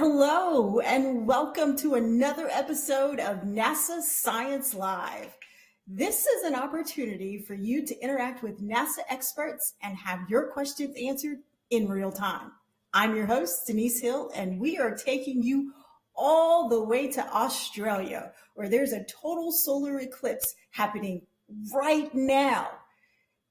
Hello, and welcome to another episode of NASA Science Live. This is an opportunity for you to interact with NASA experts and have your questions answered in real time. I'm your host, Denise Hill, and we are taking you all the way to Australia, where there's a total solar eclipse happening right now.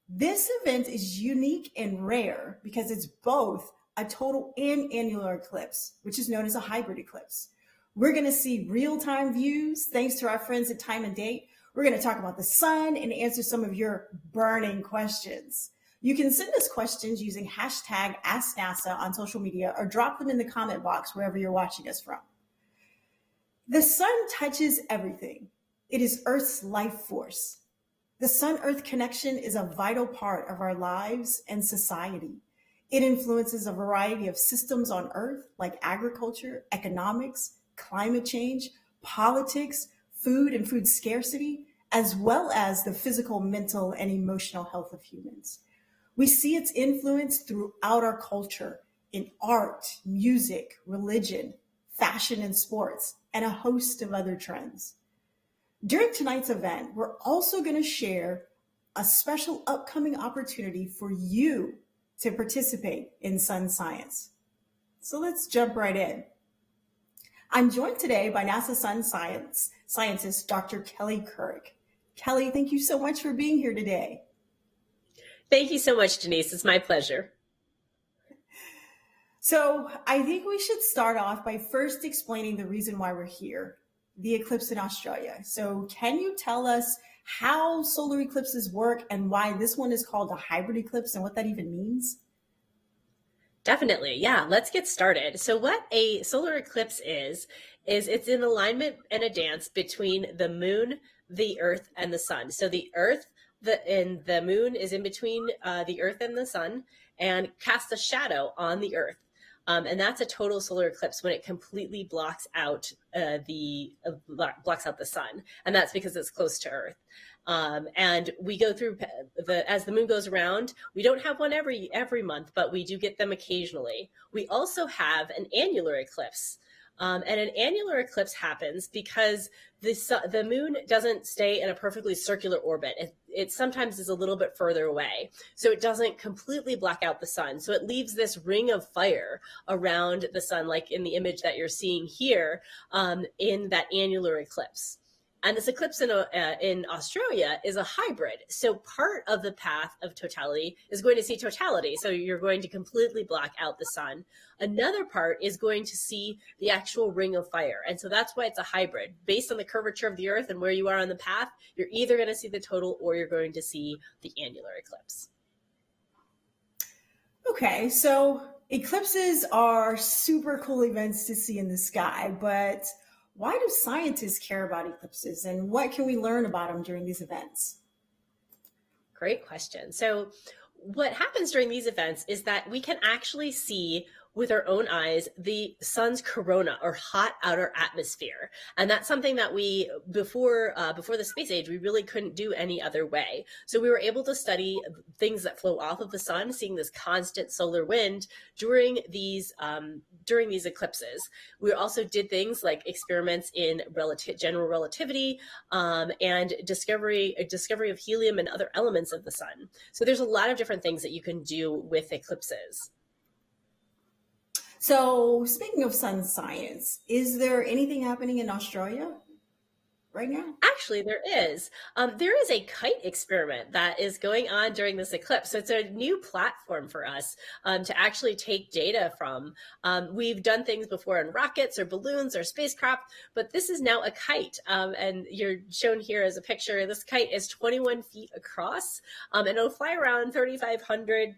This event is unique and rare because it's both a total and annular eclipse, which is known as a hybrid eclipse. We're going to see real-time views thanks to our friends at Time and Date. We're going to talk about the sun and answer some of your burning questions. You can send us questions using hashtag AskNASA on social media or drop them in the comment box wherever you're watching us from. The sun touches everything. It is Earth's life force. The sun-earth connection is a vital part of our lives and society. It influences a variety of systems on Earth like agriculture, economics, climate change, politics, food and food scarcity, as well as the physical, mental, and emotional health of humans. We see its influence throughout our culture in art, music, religion, fashion and sports, and a host of other trends. During tonight's event, we're also going to share a special upcoming opportunity for you to participate in sun science. So let's jump right in. I'm joined today by NASA sun scientist, Dr. Kelly Couric. Kelly, thank you so much for being here today. Thank you so much, Denise. It's my pleasure. So I think we should start off by first explaining the reason why we're here, the eclipse in Australia. So can you tell us how solar eclipses work and why this one is called a hybrid eclipse and what that even means? Definitely. Yeah, let's get started. So what a solar eclipse is it's an alignment and a dance between the moon, the earth, and the sun. So the earth and the moon is in between the earth and the sun and casts a shadow on the earth. And that's a total solar eclipse when it completely blocks out the sun, and that's because it's close to Earth. And we go through as the moon goes around. We don't have one every month, but we do get them occasionally. We also have an annular eclipse. And an annular eclipse happens because the moon doesn't stay in a perfectly circular orbit. It sometimes is a little bit further away. So it doesn't completely block out the sun. So it leaves this ring of fire around the sun, like in the image that you're seeing here in that annular eclipse. And this eclipse in Australia is a hybrid. So part of the path of totality is going to see totality. So you're going to completely block out the sun. Another part is going to see the actual ring of fire. And so that's why it's a hybrid. Based on the curvature of the Earth and where you are on the path, you're either going to see the total or you're going to see the annular eclipse. Okay, so eclipses are super cool events to see in the sky, but why do scientists care about eclipses and what can we learn about them during these events? Great question. So what happens during these events is that we can actually see with our own eyes the sun's corona or hot outer atmosphere. And that's something that we, before the space age, we really couldn't do any other way. So we were able to study things that flow off of the sun, seeing this constant solar wind during these eclipses. We also did things like experiments in general relativity and discovery of helium and other elements of the sun. So there's a lot of different things that you can do with eclipses. So speaking of sun science, is there anything happening in Australia right now? Actually, there is. There is a kite experiment that is going on during this eclipse. So it's a new platform for us to actually take data from. We've done things before in rockets or balloons or spacecraft, but this is now a kite. And you're shown here as a picture. This kite is 21 feet across, and it'll fly around 3,500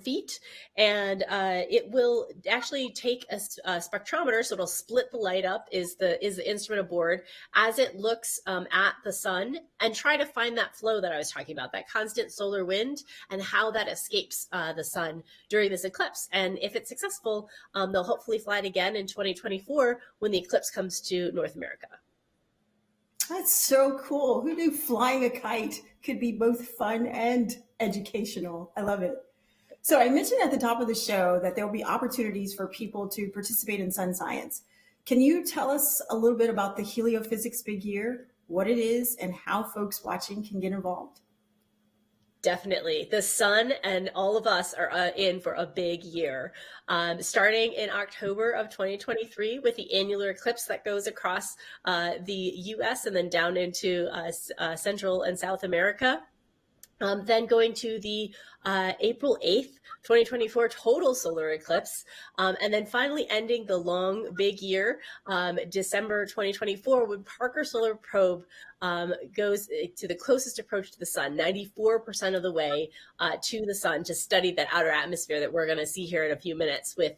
feet, and it will actually take a spectrometer, so it'll split the light up is the instrument aboard as it looks at the sun and try to find that flow that I was talking about, that constant solar wind and how that escapes the sun during this eclipse. And if it's successful, they'll hopefully fly it again in 2024 when the eclipse comes to North America. That's so cool. Who knew flying a kite could be both fun and educational? I love it. So I mentioned at the top of the show that there will be opportunities for people to participate in sun science. Can you tell us a little bit about the Heliophysics Big Year, what it is, and how folks watching can get involved? Definitely. The sun and all of us are in for a big year. Starting in October of 2023 with the annular eclipse that goes across the US and then down into Central and South America. Then going to the April 8th, 2024 total solar eclipse, and then finally ending the long big year, December 2024, when Parker Solar Probe goes to the closest approach to the sun, 94% of the way to the sun, to study that outer atmosphere that we're going to see here in a few minutes with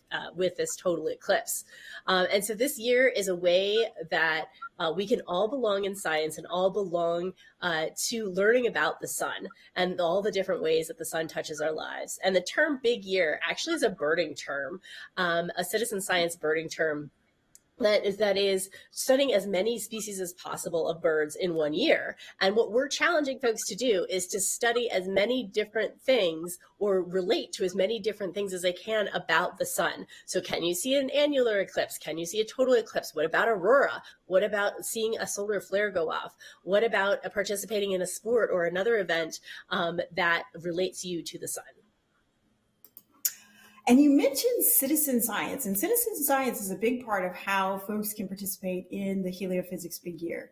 this total eclipse. And so this year is a way that we can all belong in science and all belong to learning about the sun and all the different ways that the sun touches our lives. And the term big year actually is a birding term, a citizen science birding term that is studying as many species as possible of birds in one year. And what we're challenging folks to do is to study as many different things or relate to as many different things as they can about the sun. So can you see an annular eclipse? Can you see a total eclipse? What about aurora? What about seeing a solar flare go off? What about participating in a sport or another event that relates you to the sun? And you mentioned citizen science, and citizen science is a big part of how folks can participate in the Heliophysics Big Year.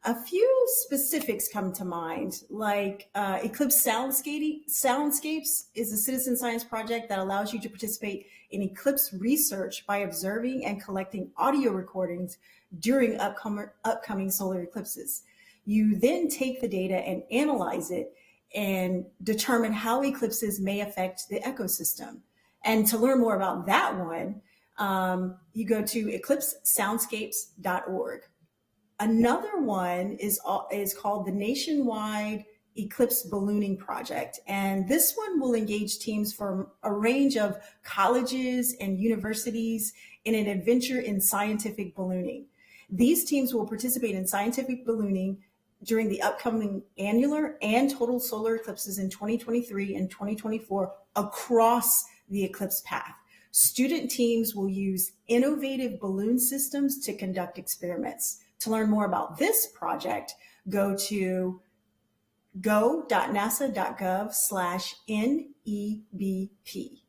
A few specifics come to mind, like Eclipse Soundscapes is a citizen science project that allows you to participate in eclipse research by observing and collecting audio recordings during upcoming solar eclipses. You then take the data and analyze it and determine how eclipses may affect the ecosystem. And to learn more about that one, you go to eclipsesoundscapes.org. Another one is called the Nationwide Eclipse Ballooning Project. And this one will engage teams from a range of colleges and universities in an adventure in scientific ballooning. These teams will participate in scientific ballooning during the upcoming annular and total solar eclipses in 2023 and 2024 across the eclipse path. Student teams will use innovative balloon systems to conduct experiments. To learn more about this project, go to go.nasa.gov/NEBP.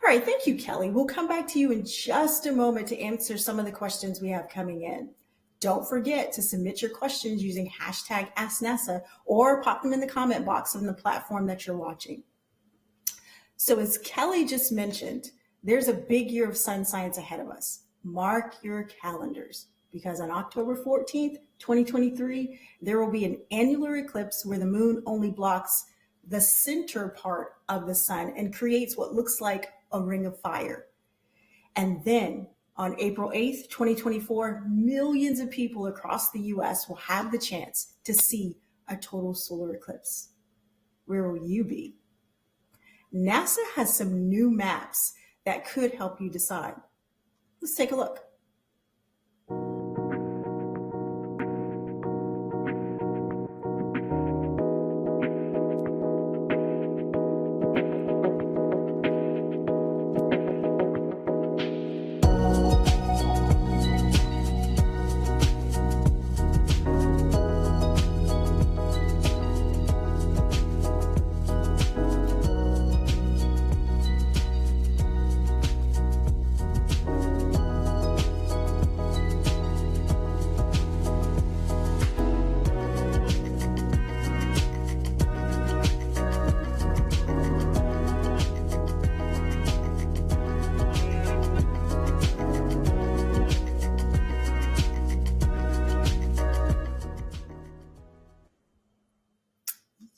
All right, thank you, Kelly. We'll come back to you in just a moment to answer some of the questions we have coming in. Don't forget to submit your questions using hashtag AskNASA or pop them in the comment box on the platform that you're watching. So as Kelly just mentioned, there's a big year of sun science ahead of us. Mark your calendars, because on October 14th, 2023, there will be an annular eclipse where the moon only blocks the center part of the sun and creates what looks like a ring of fire. And then on April 8th, 2024, millions of people across the US will have the chance to see a total solar eclipse. Where will you be? NASA has some new maps that could help you decide. Let's take a look.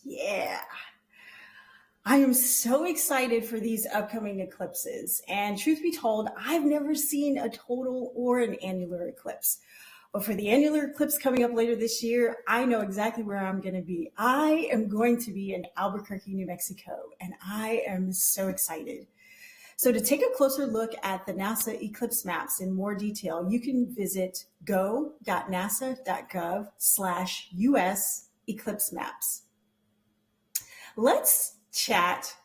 Yeah. I am so excited for these upcoming eclipses. And truth be told, I've never seen a total or an annular eclipse. But for the annular eclipse coming up later this year, I know exactly where I'm going to be. I am going to be in Albuquerque, New Mexico, and I am so excited. So to take a closer look at the NASA eclipse maps in more detail, you can visit go.nasa.gov/US eclipse maps. Let's chat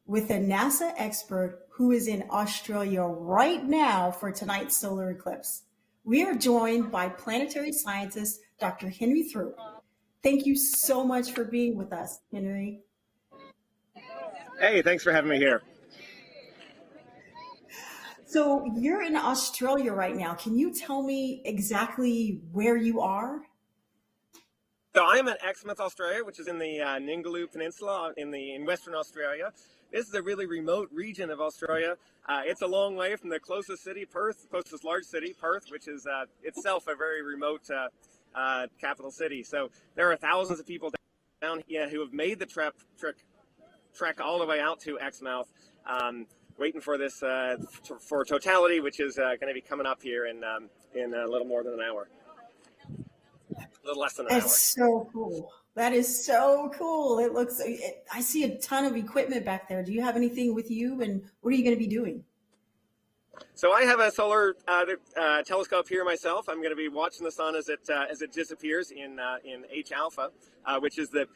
with a NASA expert who is in Australia right now for tonight's solar eclipse. We are joined by planetary scientist Dr. Henry Thrupp. Thank you so much for being with us, Henry. Hey, thanks for having me here. So you're in Australia right now. Can you tell me exactly where you are? So I'm at Exmouth, Australia, which is in the Ningaloo Peninsula in Western Australia. This is a really remote region of Australia. It's a long way from the closest city, Perth, closest large city, Perth, which is itself a very remote capital city. So there are thousands of people down here who have made the trek all the way out to Exmouth, waiting for this for totality, which is going to be coming up here in a little more than an hour. A little less than an hour. That's so cool. That is so cool. I see a ton of equipment back there. Do you have anything with you, and what are you going to be doing? So I have a solar telescope here myself. I'm going to be watching the sun as it disappears in H alpha, which is the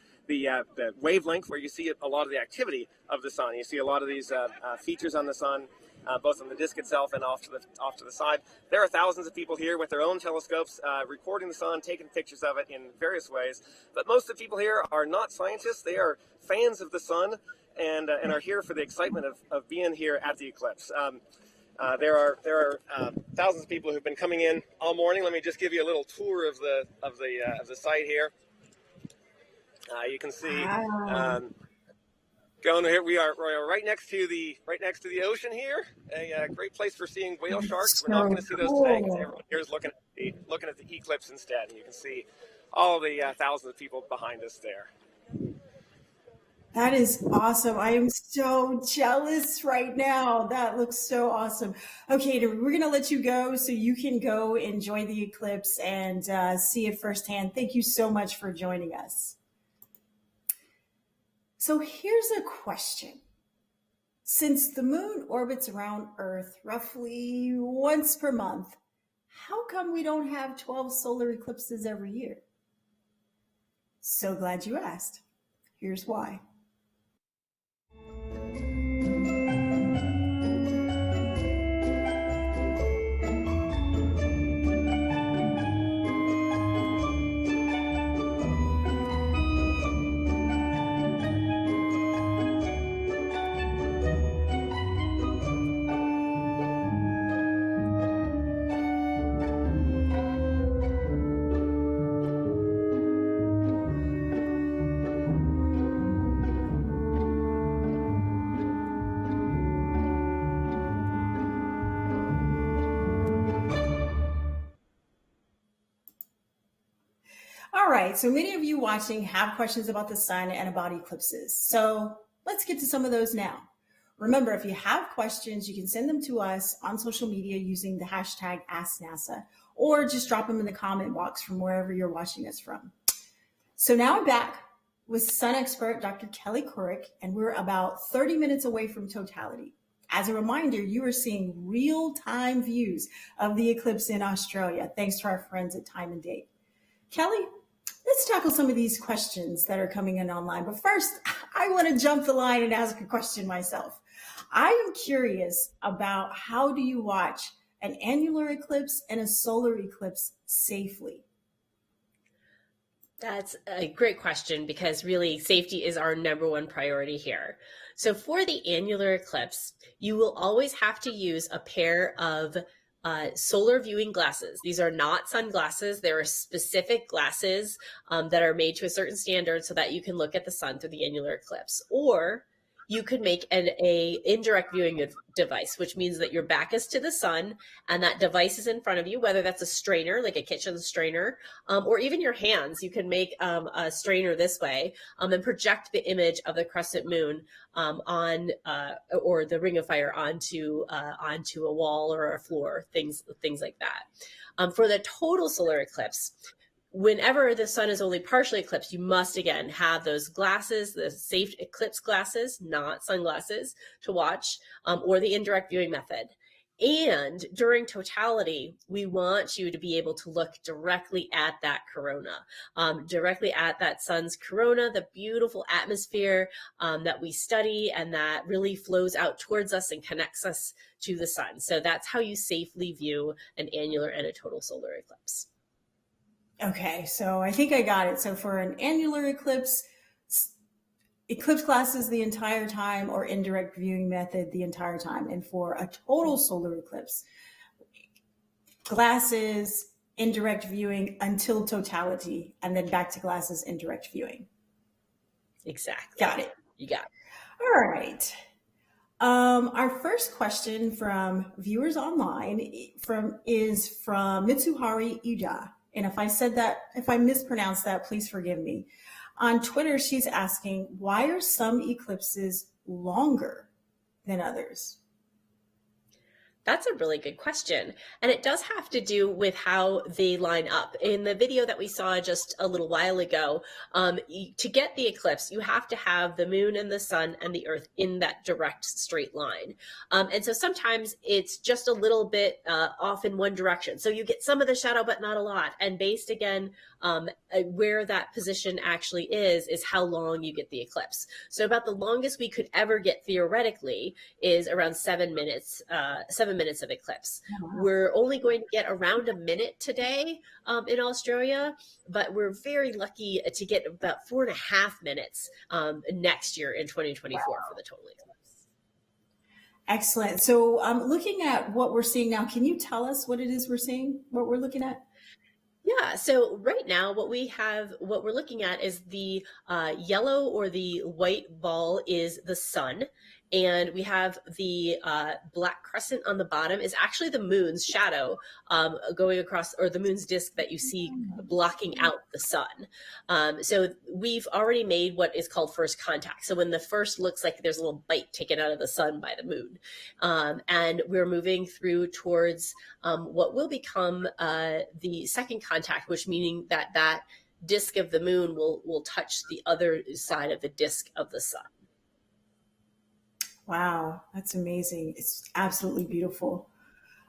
wavelength where you see a lot of the activity of the sun. You see a lot of these features on the sun, both on the disk itself and off to the side. There are thousands of people here with their own telescopes, recording the sun, taking pictures of it in various ways. But most of the people here are not scientists. They are fans of the sun and are here for the excitement of being here at the eclipse. There are thousands of people who've been coming in all morning. Let me just give you a little tour of the site here. You can see going here. We are right next to the ocean here. A great place for seeing whale sharks. We're not going to see those today because everyone here is looking at the eclipse instead. And you can see all the thousands of people behind us there. That is awesome. I am so jealous right now. That looks so awesome. Okay, we're going to let you go so you can go enjoy the eclipse and see it firsthand. Thank you so much for joining us. So here's a question. Since the moon orbits around Earth roughly once per month, how come we don't have 12 solar eclipses every year? So glad you asked. Here's why. All right, so many of you watching have questions about the sun and about eclipses. So let's get to some of those now. Remember, if you have questions, you can send them to us on social media using the hashtag AskNASA, or just drop them in the comment box from wherever you're watching us from. So now I'm back with sun expert Dr. Kelly Couric, and we're about 30 minutes away from totality. As a reminder, you are seeing real-time views of the eclipse in Australia, thanks to our friends at Time and Date. Kelly, let's tackle some of these questions that are coming in online. But first, I want to jump the line and ask a question myself. I am curious about how do you watch an annular eclipse and a solar eclipse safely? That's a great question because really safety is our number one priority here. So for the annular eclipse, you will always have to use a pair of solar viewing glasses. These are not sunglasses. There are specific glasses that are made to a certain standard so that you can look at the sun through the annular eclipse. Or you could make an indirect viewing device, which means that your back is to the sun and that device is in front of you, whether that's a strainer, like a kitchen strainer, or even your hands. You can make a strainer this way and project the image of the crescent moon on or the ring of fire onto a wall or a floor, things like that. For the total solar eclipse, whenever the sun is only partially eclipsed, you must again have those glasses, the safe eclipse glasses, not sunglasses, to watch, or the indirect viewing method. And during totality, we want you to be able to look directly at that corona, directly at that sun's corona, the beautiful atmosphere that we study and that really flows out towards us and connects us to the sun. So that's how you safely view an annular and a total solar eclipse. Okay, so I think I got it. So for an annular eclipse, eclipse glasses the entire time or indirect viewing method the entire time. And for a total solar eclipse, glasses, indirect viewing until totality, and then back to glasses, indirect viewing. Exactly. Got it. You got it. All right. Our first question from viewers online is from Mitsuhari Ida. And if I mispronounced that, please forgive me. On Twitter, she's asking, why are some eclipses longer than others? That's a really good question. And it does have to do with how they line up. In the video that we saw just a little while ago, to get the eclipse, you have to have the moon and the sun and the earth in that direct straight line. And so sometimes it's just a little bit off in one direction. So you get some of the shadow, but not a lot. And based again, where that position actually is how long you get the eclipse. So about the longest we could ever get theoretically is around 7 minutes, 7 minutes of eclipse. Oh, wow. We're only going to get around a minute today in Australia, but we're very lucky to get about 4.5 minutes next year in 2024 for the total eclipse. Excellent. So looking at what we're seeing now, can you tell us what it is we're seeing, what we're looking at? Yeah, so right now what we're looking at is the yellow or the white ball is the sun. And we have the black crescent on the bottom is actually the moon's shadow going across, or the moon's disk that you see blocking out the sun. So we've already made what is called first contact. So when the first looks like there's a little bite taken out of the sun by the moon. And we're moving through towards what will become the second contact, which meaning that disk of the moon will touch the other side of the disk of the sun. Wow, that's amazing. It's absolutely beautiful.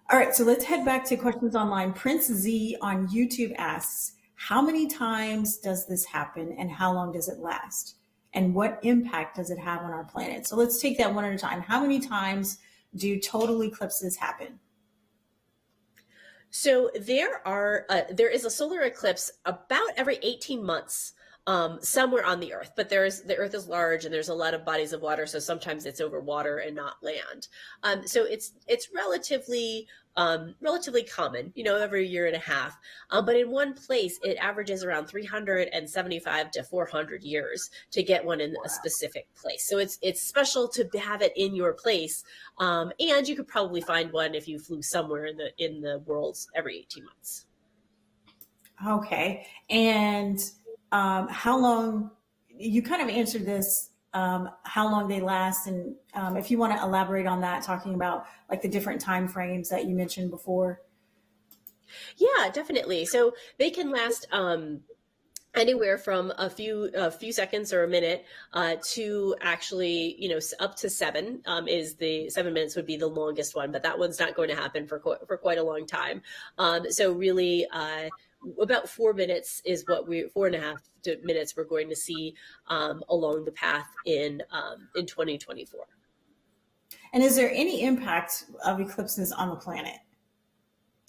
All right, so let's head back to questions online. Prince Z on YouTube asks, how many times does this happen and how long does it last? And what impact does it have on our planet? So let's take that one at a time. How many times do total eclipses happen? So there is a solar eclipse about every 18 months. Somewhere on the earth, but the earth is large and there's a lot of bodies of water. So sometimes it's over water and not land. So it's relatively common, every year and a half. But in one place, it averages around 375 to 400 years to get one in a specific place. So it's special to have it in your place. And you could probably find one if you flew somewhere in the world every 18 months. Okay. And how long, you kind of answered this, how long they last. And if you want to elaborate on that, talking about like the different time frames that you mentioned before. Yeah, definitely. So they can last anywhere from a few seconds or a minute to actually, up to 7 is the 7 minutes would be the longest one, but that one's not going to happen for quite a long time. So really, about 4 minutes is 4.5 minutes we're going to see along the path in 2024. And is there any impact of eclipses on the planet,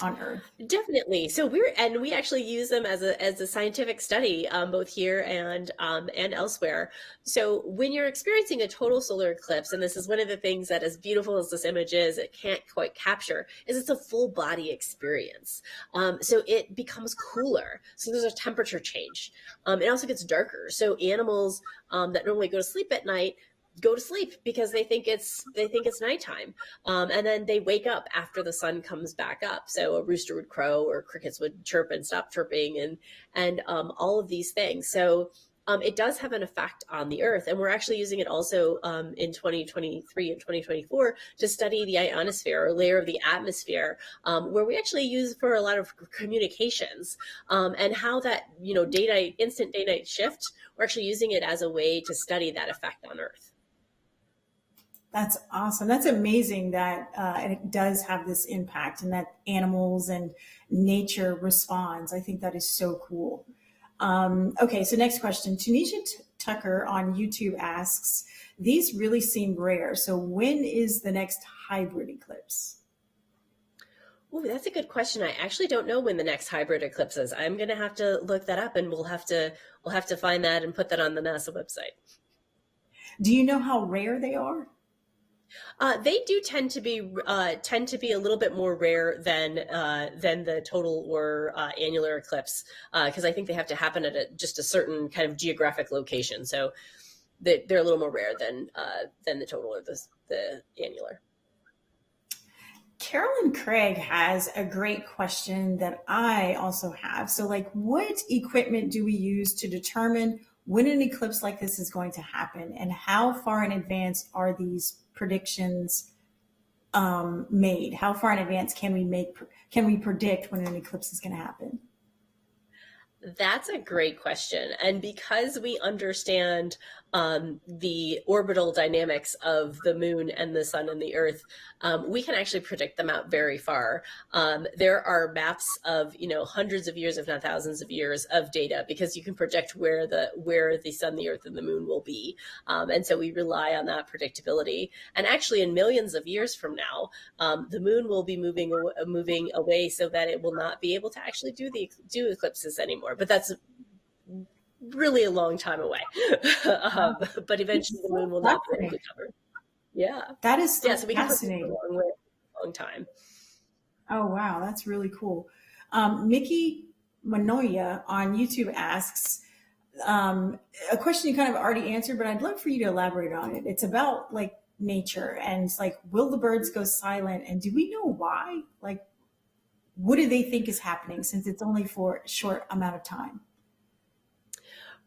on Earth? Definitely. So we actually use them as a scientific study, both here and elsewhere. So when you're experiencing a total solar eclipse, and this is one of the things that, as beautiful as this image is, it can't quite capture, is it's a full body experience. So it becomes cooler. So there's a temperature change. It also gets darker. So animals that normally go to sleep at night go to sleep because they think it's nighttime, and then they wake up after the sun comes back up. So a rooster would crow, or crickets would chirp and stop chirping, and all of these things. So it does have an effect on the Earth, and we're actually using it also in 2023 and 2024 to study the ionosphere, or layer of the atmosphere, where we actually use for a lot of communications, and how that instant day-night shift. We're actually using it as a way to study that effect on Earth. That's awesome. That's amazing that it does have this impact and that animals and nature responds. I think that is so cool. Okay, so next question. Tunisia Tucker on YouTube asks, these really seem rare. So when is the next hybrid eclipse? Oh, that's a good question. I actually don't know when the next hybrid eclipse is. I'm going to have to look that up, and we'll have to find that and put that on the NASA website. Do you know how rare they are? They do tend to be a little bit more rare than the total or annular eclipse, because I think they have to happen at just a certain kind of geographic location. So they're a little more rare than the total or the annular. Carolyn Craig has a great question that I also have. So, like, what equipment do we use to determine when an eclipse like this is going to happen, and how far in advance are these predictions made? How far in advance can we predict when an eclipse is going to happen? That's a great question. And because we understand the orbital dynamics of the moon and the sun and the earth, we can actually predict them out very far. There are maps of, hundreds of years, if not thousands of years of data, because you can project where the sun, the earth, and the moon will be. And so we rely on that predictability. And actually, in millions of years from now, the moon will be moving away so that it will not be able to actually do eclipses anymore. But that's really a long time away. But eventually the moon will not be able to cover. Yeah. That is so So we can fascinating. predict a long time. Oh, wow. That's really cool. Mickey Manoia on YouTube asks a question you kind of already answered, but I'd love for you to elaborate on it. It's about like nature, and it's like, will the birds go silent? And do we know why? Like, what do they think is happening, since it's only for a short amount of time?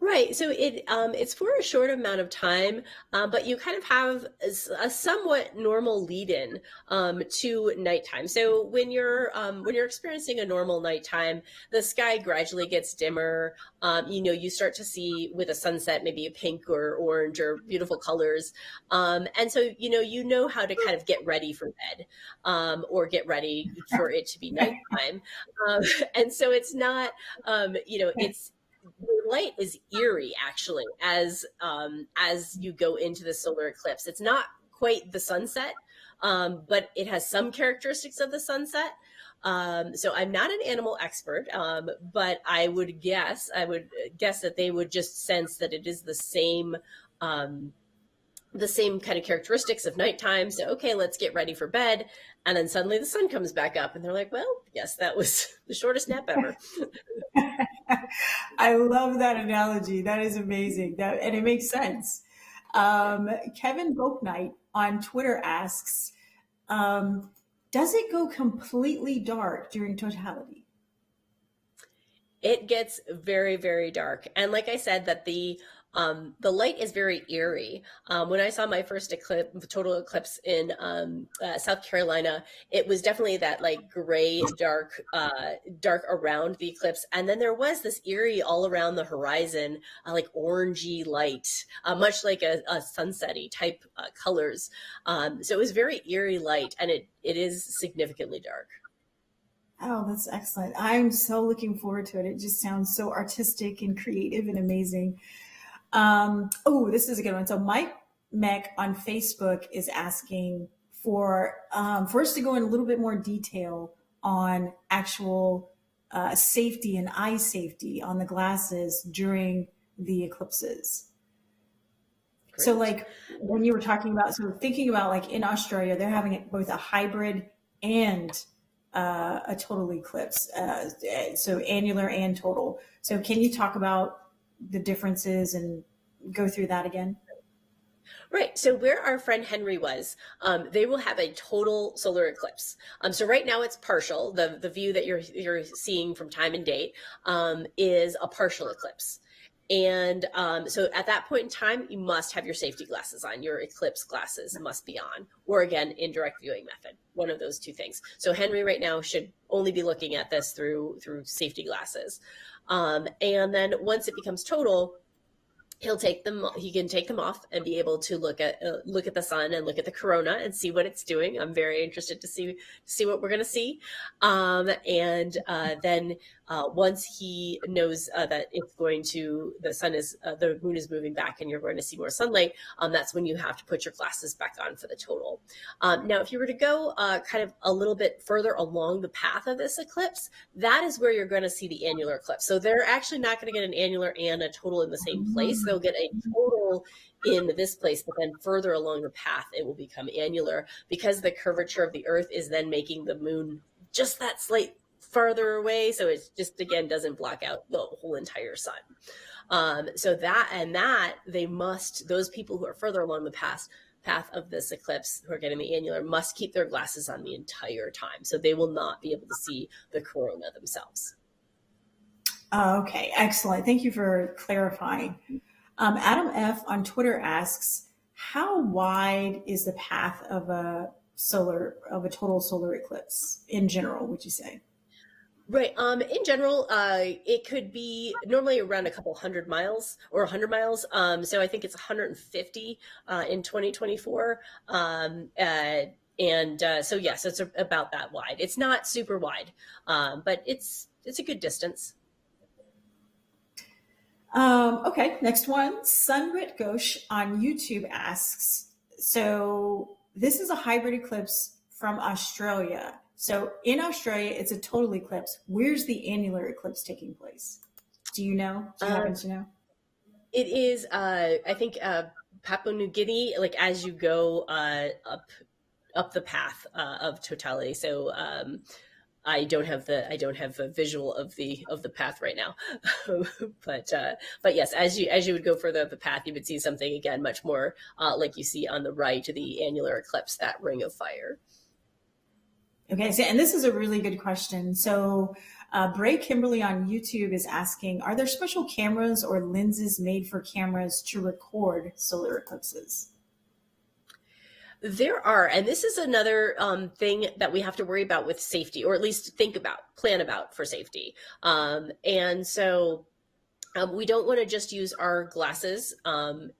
Right. So it's for a short amount of time, but you kind of have a somewhat normal lead-in to nighttime. So when you're experiencing a normal nighttime, the sky gradually gets dimmer. You start to see with a sunset maybe a pink or orange or beautiful colors, and so you know how to kind of get ready for bed, or get ready for it to be nighttime, and so it's not it's the light is eerie actually as you go into the solar eclipse. It's not quite the sunset, but it has some characteristics of the sunset. So I'm not an animal expert, but I would guess that they would just sense that it is the same kind of characteristics of nighttime. So, okay, let's get ready for bed. And then suddenly the sun comes back up and they're like, well, yes, that was the shortest nap ever. I love that analogy. That is amazing. And it makes sense. Kevin Boaknight on Twitter asks, does it go completely dark during totality? It gets very, very dark. And like I said, that the light is very eerie. When I saw my first total eclipse in South Carolina, it was definitely that like gray, dark around the eclipse, and then there was this eerie all around the horizon, like orangey light, much like a sunsetty type colors. So it was very eerie light, and it is significantly dark. Oh, that's excellent. I'm so looking forward to it. It just sounds so artistic and creative and amazing. This is a good one. So Mike Meck on Facebook is asking for us to go in a little bit more detail on actual safety and eye safety on the glasses during the eclipses. Great. So like when you were talking about, so thinking about like in Australia, they're having it both a hybrid and a total eclipse, so annular and total. So can you talk about the differences and go through that again? Right. So where our friend Henry was, they will have a total solar eclipse. So right now it's partial. The view that you're seeing from time and date is a partial eclipse. And so at that point in time, you must have your safety glasses on. Your eclipse glasses must be on, or again, indirect viewing method, one of those two things. So Henry right now should only be looking at this through safety glasses. And then once it becomes total, he can take them off and be able to look at the sun and look at the corona and see what it's doing. I'm very interested to see what we're going to see. And then once he knows that the moon is moving back and you're going to see more sunlight, that's when you have to put your glasses back on for the total. Now, if you were to go kind of a little bit further along the path of this eclipse, that is where you're going to see the annular eclipse. So they're actually not going to get an annular and a total in the same place. They'll get a total in this place, but then further along the path, it will become annular because the curvature of the Earth is then making the moon just that slight farther away. So it just, again, doesn't block out the whole entire sun. Those people who are further along the path of this eclipse who are getting the annular must keep their glasses on the entire time. So they will not be able to see the corona themselves. Okay, excellent. Thank you for clarifying. Adam F. on Twitter asks, how wide is the path of a total solar eclipse in general, would you say? Right. In general, it could be normally around a couple 100 miles or 100 miles. So I think it's 150 in 2024. So yes, it's about that wide. It's not super wide, but it's a good distance. Okay, next one. Sunrit Ghosh on YouTube asks, so this is a hybrid eclipse from Australia. So in Australia, it's a total eclipse. Where's the annular eclipse taking place? Do you know? Do you happen to know? It is, I think, Papua New Guinea, like as you go up the path of totality. So I don't have a visual of the path right now, but yes, as you would go further up the path, you would see something again much more like you see on the right, the annular eclipse, that ring of fire. Okay, so, and this is a really good question. So Bray Kimberly on YouTube is asking, are there special cameras or lenses made for cameras to record solar eclipses? There are, and this is another thing that we have to worry about with safety, or at least plan about for safety. And so we don't want to just use our glasses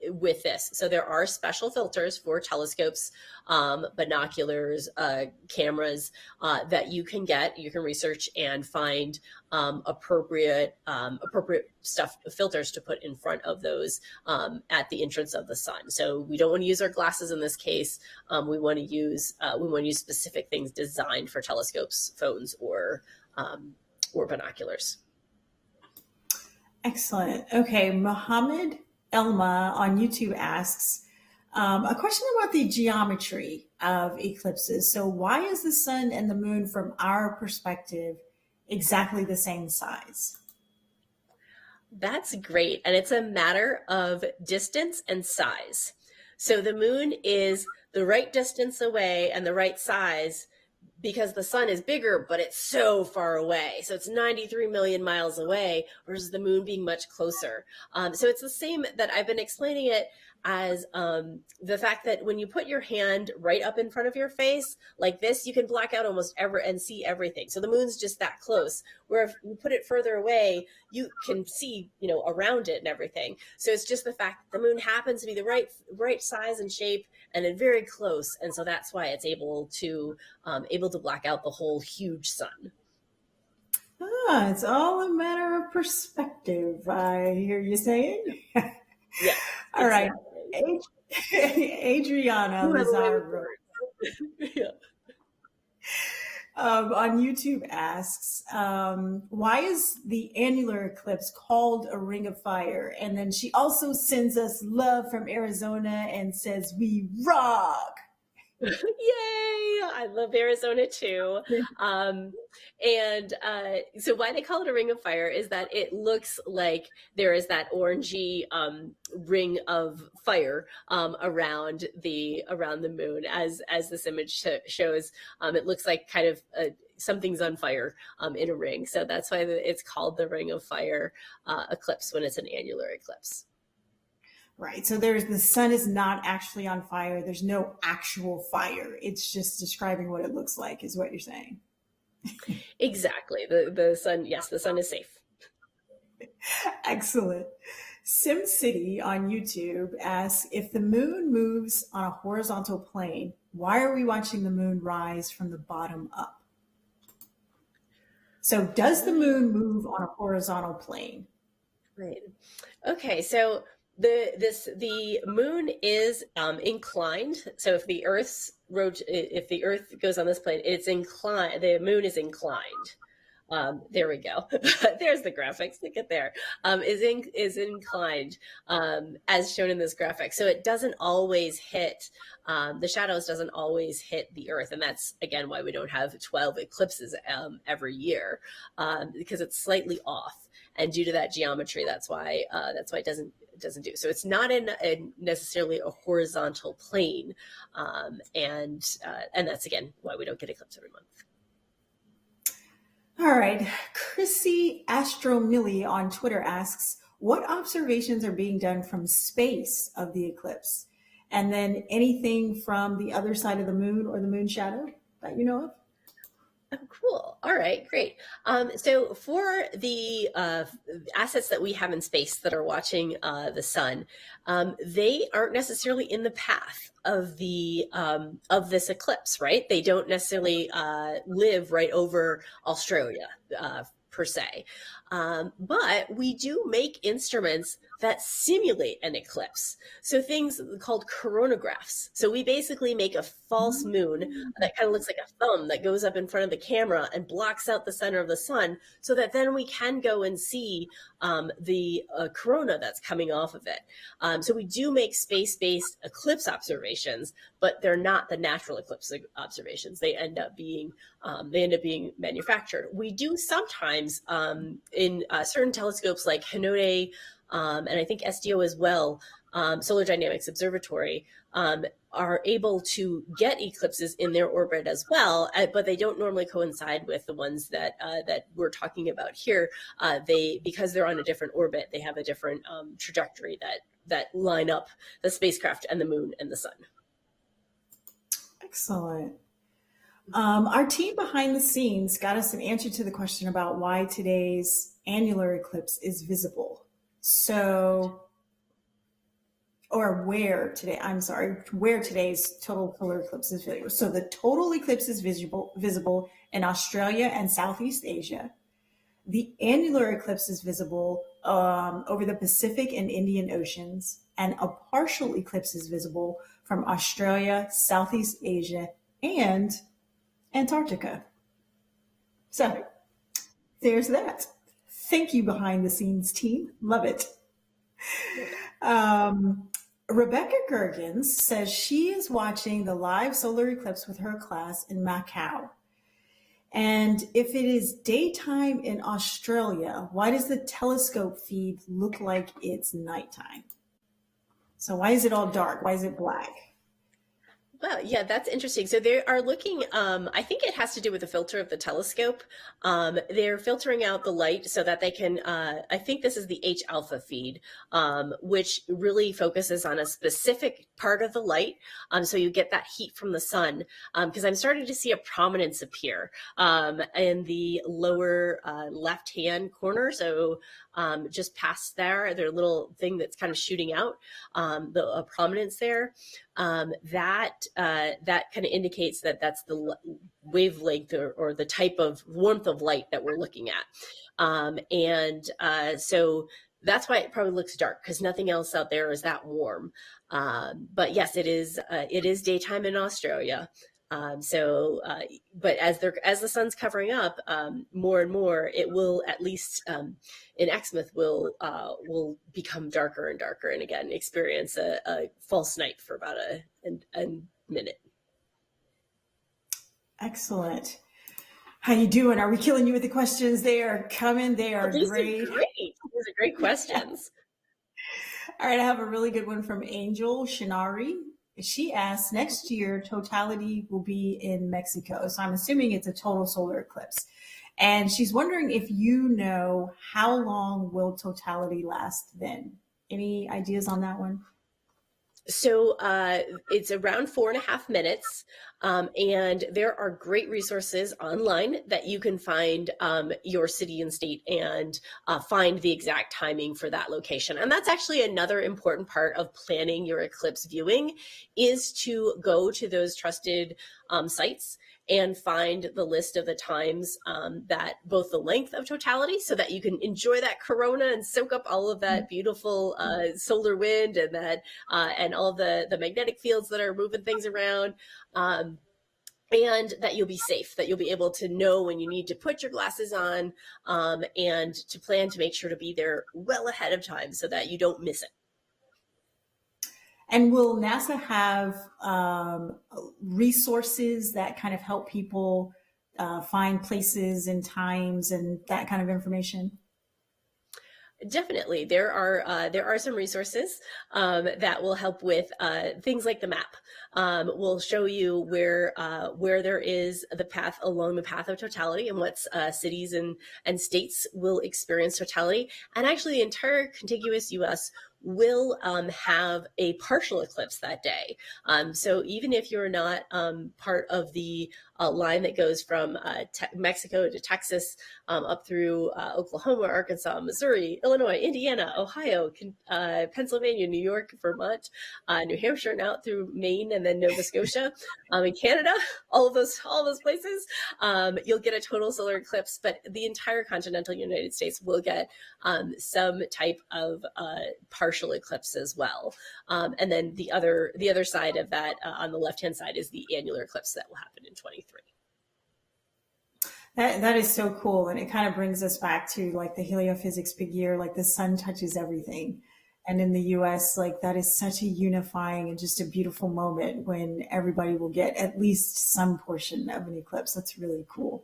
with this. So there are special filters for telescopes, binoculars, cameras that you can get. You can research and find appropriate filters to put in front of those at the entrance of the sun. So we don't want to use our glasses in this case. We want to use specific things designed for telescopes, phones, or binoculars. Excellent. Okay, Mohammed Elma on YouTube asks a question about the geometry of eclipses. So, why is the sun and the moon, from our perspective, exactly the same size? That's great. And it's a matter of distance and size. So, the moon is the right distance away and the right size because the sun is bigger, but it's so far away. So it's 93 million miles away versus the moon being much closer. So it's the same that I've been explaining it as the fact that when you put your hand right up in front of your face like this, you can black out almost and see everything. So the moon's just that close, where if you put it further away, you can see, around it and everything. So it's just the fact that the moon happens to be the right size and shape and then very close. And so that's why it's able to black out the whole huge sun. It's all a matter of perspective, I hear you saying. Yeah. All right. Adriana Lazaro on YouTube asks, why is the annular eclipse called a ring of fire? And then she also sends us love from Arizona and says, we rock. Yay! I love Arizona too. So why they call it a ring of fire is that it looks like there is that orangey ring of fire around the moon, as this image shows. It looks like kind of something's on fire in a ring. So that's why it's called the ring of fire eclipse when it's an annular eclipse. Right. So the sun is not actually on fire. There's no actual fire. It's just describing what it looks like, is what you're saying. Exactly. The sun, yes, the sun is safe. Excellent. SimCity on YouTube asks, if the moon moves on a horizontal plane, why are we watching the moon rise from the bottom up? So does the moon move on a horizontal plane? Right. Okay, so the moon is inclined. So if the Earth goes on this plane, it's inclined. The moon is inclined. There we go. There's the graphics. Look at there. Is inclined as shown in this graphic. So it doesn't always hit. The shadows doesn't always hit the Earth, and that's again why we don't have 12 eclipses every year, because it's slightly off. And due to that geometry, that's why it doesn't do. So it's not in necessarily a horizontal plane, and that's again why we don't get eclipse every month. All right. Chrissy Astromilly on Twitter asks, what observations are being done from space of the eclipse? And then anything from the other side of the moon or the moon shadow that you know of? Oh, cool. All right, great. So for the assets that we have in space that are watching the sun, they aren't necessarily in the path of the of this eclipse, right? They don't necessarily live right over Australia per se. But we do make instruments that simulate an eclipse. So things called coronagraphs. So we basically make a false moon that kind of looks like a thumb that goes up in front of the camera and blocks out the center of the sun, so that then we can go and see the corona that's coming off of it. So we do make space-based eclipse observations, but they're not the natural eclipse observations. They end up being manufactured. We do sometimes in certain telescopes like Hinode, and I think SDO as well, Solar Dynamics Observatory, are able to get eclipses in their orbit as well, but they don't normally coincide with the ones that we're talking about here. Because they're on a different orbit, they have a different trajectory that line up the spacecraft and the moon and the sun. Excellent. Our team behind the scenes got us an answer to the question about why today's annular eclipse is visible. Where today's total solar eclipse is visible. So the total eclipse is visible in Australia and Southeast Asia. The annular eclipse is visible over the Pacific and Indian Oceans, and a partial eclipse is visible from Australia, Southeast Asia, and Antarctica. So there's that. Thank you, behind the scenes team. Love it. Rebecca Gergens says she is watching the live solar eclipse with her class in Macau. And if it is daytime in Australia, why does the telescope feed look like it's nighttime? So why is it all dark? Why is it black? Well, yeah, that's interesting. So they are looking, I think it has to do with the filter of the telescope. They're filtering out the light so that they can, I think this is the H alpha feed, which really focuses on a specific part of the light. So you get that heat from the sun, because I'm starting to see a prominence appear in the lower left-hand corner. So just past there, their little thing that's kind of shooting out, a prominence there. That kind of indicates that that's the wavelength or the type of warmth of light that we're looking at. So that's why it probably looks dark, because nothing else out there is that warm. But yes, it is daytime in Australia. But as the sun's covering up more and more, it will, at least in Exmouth, will become darker and darker, and again experience a false night for about a minute. Excellent. How you doing? Are we killing you with the questions? They are coming. They are great. These are great questions. All right, I have a really good one from Angel Shinari. She asks, next year, totality will be in Mexico. So I'm assuming it's a total solar eclipse. And she's wondering if you know how long will totality last then. Any ideas on that one? So it's around 4.5 minutes, and there are great resources online that you can find your city and state and find the exact timing for that location. And that's actually another important part of planning your eclipse viewing, is to go to those trusted sites and find the list of the times that both the length of totality, so that you can enjoy that corona and soak up all of that beautiful solar wind and that and all the magnetic fields that are moving things around. And that you'll be safe, that you'll be able to know when you need to put your glasses on, and to plan to make sure to be there well ahead of time so that you don't miss it. And will NASA have resources that kind of help people find places and times and that kind of information? Definitely, there are some resources that will help with things like the map. Will show you where there is the path along the path of totality, and what cities and states will experience totality. And actually, the entire contiguous U.S. will have a partial eclipse that day. So even if you're not part of the line that goes from Mexico to Texas, up through Oklahoma, Arkansas, Missouri, Illinois, Indiana, Ohio, Pennsylvania, New York, Vermont, New Hampshire, and out through Maine, and then Nova Scotia, in Canada, all of those places, you'll get a total solar eclipse. But the entire continental United States will get some type of partial eclipse as well. And then the other side of that, on the left-hand side, is the annular eclipse that will happen in 23. That is so cool. And it kind of brings us back to like the heliophysics big year, like the sun touches everything. And in the US, like that is such a unifying and just a beautiful moment when everybody will get at least some portion of an eclipse. That's really cool.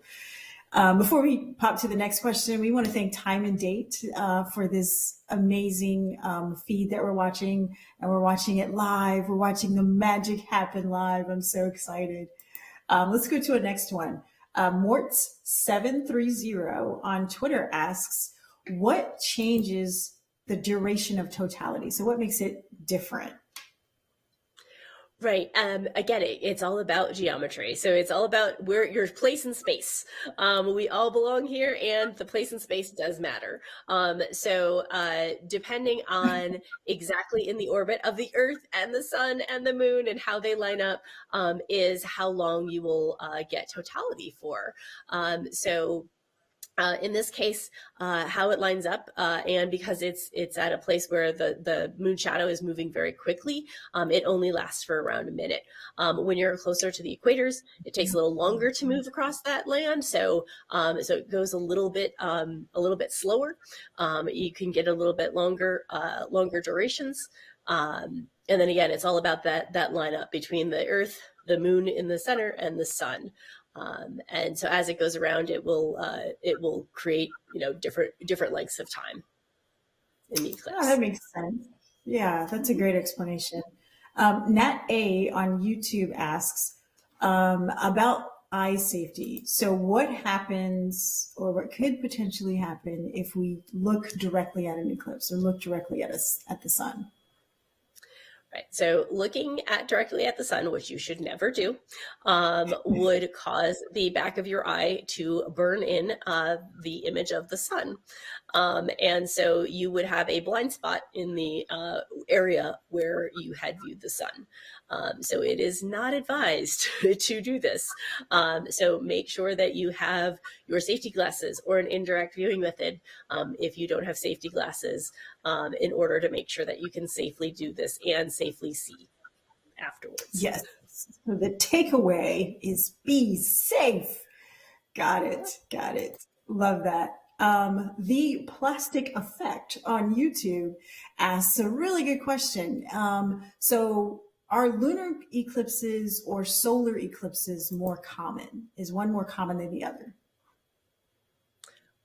Before we pop to the next question, we want to thank Time and Date for this amazing feed that we're watching. And we're watching it live. We're watching the magic happen live. I'm so excited. Let's go to a next one. Morts730 on Twitter asks, what changes the duration of totality? So what makes it different? Right. Again, it's all about geometry. So it's all about where your place in space. We all belong here, and the place in space does matter. So depending on exactly in the orbit of the Earth and the Sun and the Moon and how they line up, is how long you will get totality for. In this case, how it lines up, and because it's at a place where the moon shadow is moving very quickly, it only lasts for around a minute. When you're closer to the equators, it takes a little longer to move across that land, so it goes a little bit slower. You can get a little bit longer durations, and then again, it's all about that lineup between the Earth, the Moon in the center, and the Sun. And so as it goes around, it will create different lengths of time in the eclipse. Oh, that makes sense. Yeah, that's a great explanation. Nat A on YouTube asks about eye safety. So what happens, or what could potentially happen, if we look directly at an eclipse or look directly at the sun? Right. So looking directly at the sun, which you should never do, would cause the back of your eye to burn in the image of the sun. And so you would have a blind spot in the area where you had viewed the sun. So it is not advised to do this. So make sure that you have your safety glasses or an indirect viewing method, if you don't have safety glasses, in order to make sure that you can safely do this and safely see afterwards. Yes. So the takeaway is be safe. Got it. Love that. The Plastic Effect on YouTube asks a really good question. So are lunar eclipses or solar eclipses more common? Is one more common than the other?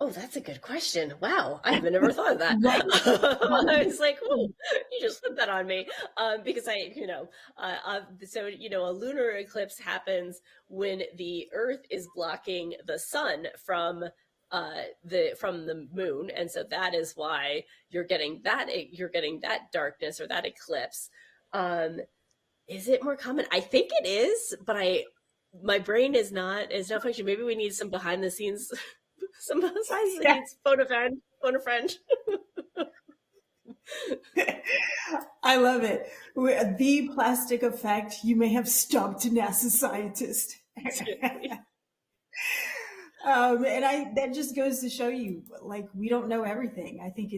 Oh, that's a good question. Wow, I haven't ever thought of that. Right. I was like, oh, you just put that on me, because a lunar eclipse happens when the Earth is blocking the sun from the moon, and so that is why you're getting that darkness or that eclipse. Is it more common? I think it is, but my brain is not functioning. Maybe we need some behind the scenes, some behind the Yeah. scenes phone a friend. I love it. The plastic effect. You may have stumped NASA scientist. Seriously. And that just goes to show you, like, we don't know everything. I think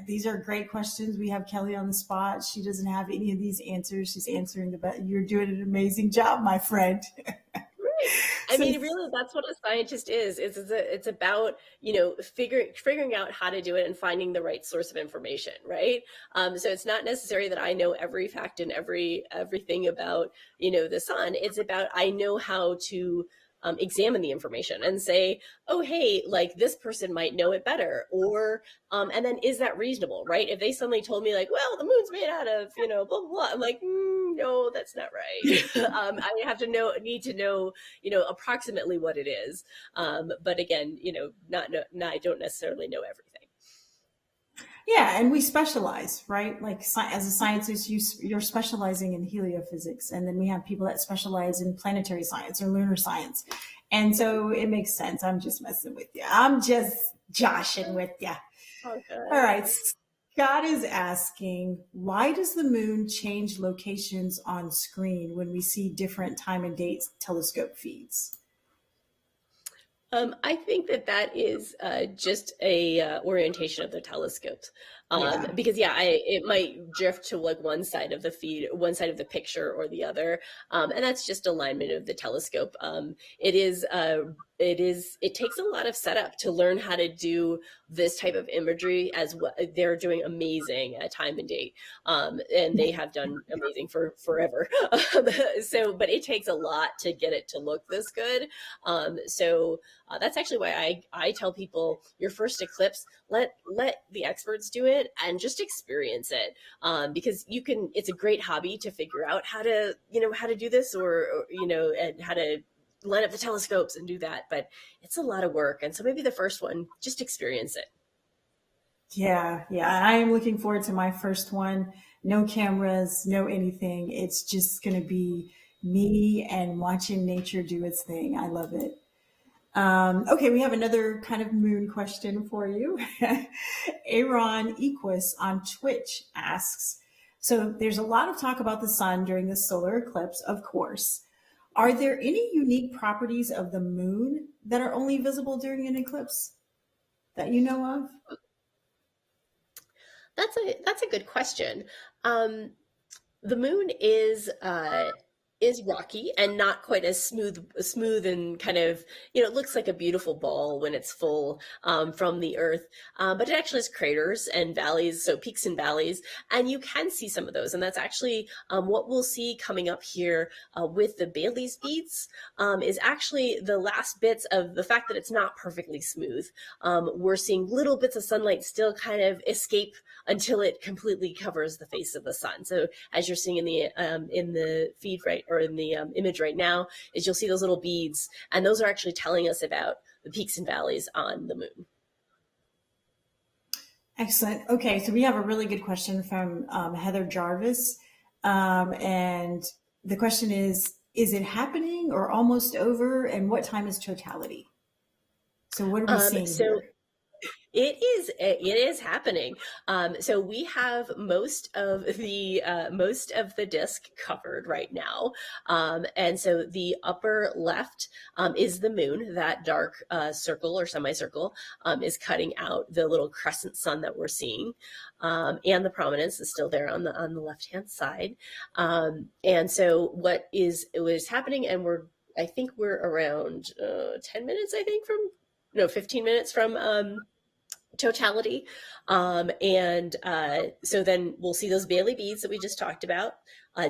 these are great questions. We have Kelly on the spot. She doesn't have any of these answers. She's answering you're doing an amazing job, my friend. Right. I So mean, really, that's what a scientist is. It's about, figuring out how to do it and finding the right source of information, right? So it's not necessary that I know every fact and everything about, the sun. It's about I know how to examine the information and say, oh, hey, like this person might know it better, or and then is that reasonable, right? If they suddenly told me like, well, the moon's made out of, blah blah blah, I'm like, no, that's not right. I have to need to know, approximately what it is. But again, I don't necessarily know everything. yeah, and we specialize, right? Like as a scientist, you're specializing in heliophysics, and then we have people that specialize in planetary science or lunar science, and so it makes sense. I'm just messing with you. I'm just joshing with you. Okay. All right. Scott is asking, why does the moon change locations on screen when we see different time and date telescope feeds? I think that is just a orientation of the telescopes. Yeah. Because it might drift to like one side of the feed, one side of the picture or the other. And that's just alignment of the telescope. It takes a lot of setup to learn how to do this type of imagery as well. They're doing amazing at time and date. And they have done amazing for forever. But it takes a lot to get it to look this good. That's actually why I tell people your first eclipse, let the experts do it and just experience it, because it's a great hobby to figure out how to do this, or and how to line up the telescopes and do that, but it's a lot of work. And so maybe the first one, just experience it. Yeah. I am looking forward to my first one. No cameras, no anything. It's just going to be me and watching nature do its thing. I love it. Okay, we have another kind of moon question for you. Aaron Equus on Twitch asks, so there's a lot of talk about the sun during the solar eclipse, of course. Are there any unique properties of the moon that are only visible during an eclipse that you know of? That's a good question. The moon is rocky and not quite as smooth and kind of, it looks like a beautiful ball when it's full, from the earth. But it actually has craters and valleys, so peaks and valleys, and you can see some of those. And that's actually what we'll see coming up here with the Bailey's beads, is actually the last bits of the fact that it's not perfectly smooth. We're seeing little bits of sunlight still kind of escape until it completely covers the face of the sun. So as you're seeing in the feed, right, or in the image right now, is you'll see those little beads, and those are actually telling us about the peaks and valleys on the moon. Excellent. Okay, so we have a really good question from Heather Jarvis. And the question is it happening or almost over? And what time is totality? So what are we seeing here? It is happening. So we have most of the disk covered right now, and so the upper left is the moon. That dark circle or semicircle is cutting out the little crescent sun that we're seeing, and the prominence is still there on the left hand side. And so what is happening, and I think we're around 10 minutes, I think, 15 minutes from totality. So then we'll see those Bailey beads that we just talked about.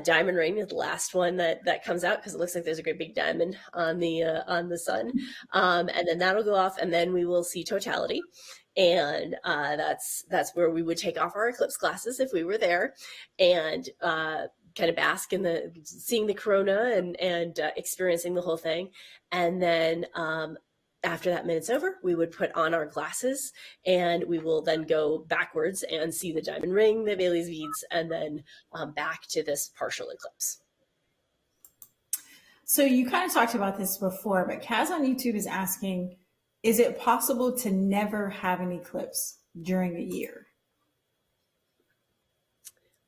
Diamond ring is the last one that comes out, because it looks like there's a great big diamond on the sun. And then that'll go off, and then we will see totality. And that's where we would take off our eclipse glasses if we were there, and kind of bask in seeing the corona and experiencing the whole thing. And then After that minute's over, we would put on our glasses, and we will then go backwards and see the diamond ring, the Bailey's beads, and then back to this partial eclipse. So you kind of talked about this before, but Kaz on YouTube is asking, is it possible to never have an eclipse during a year?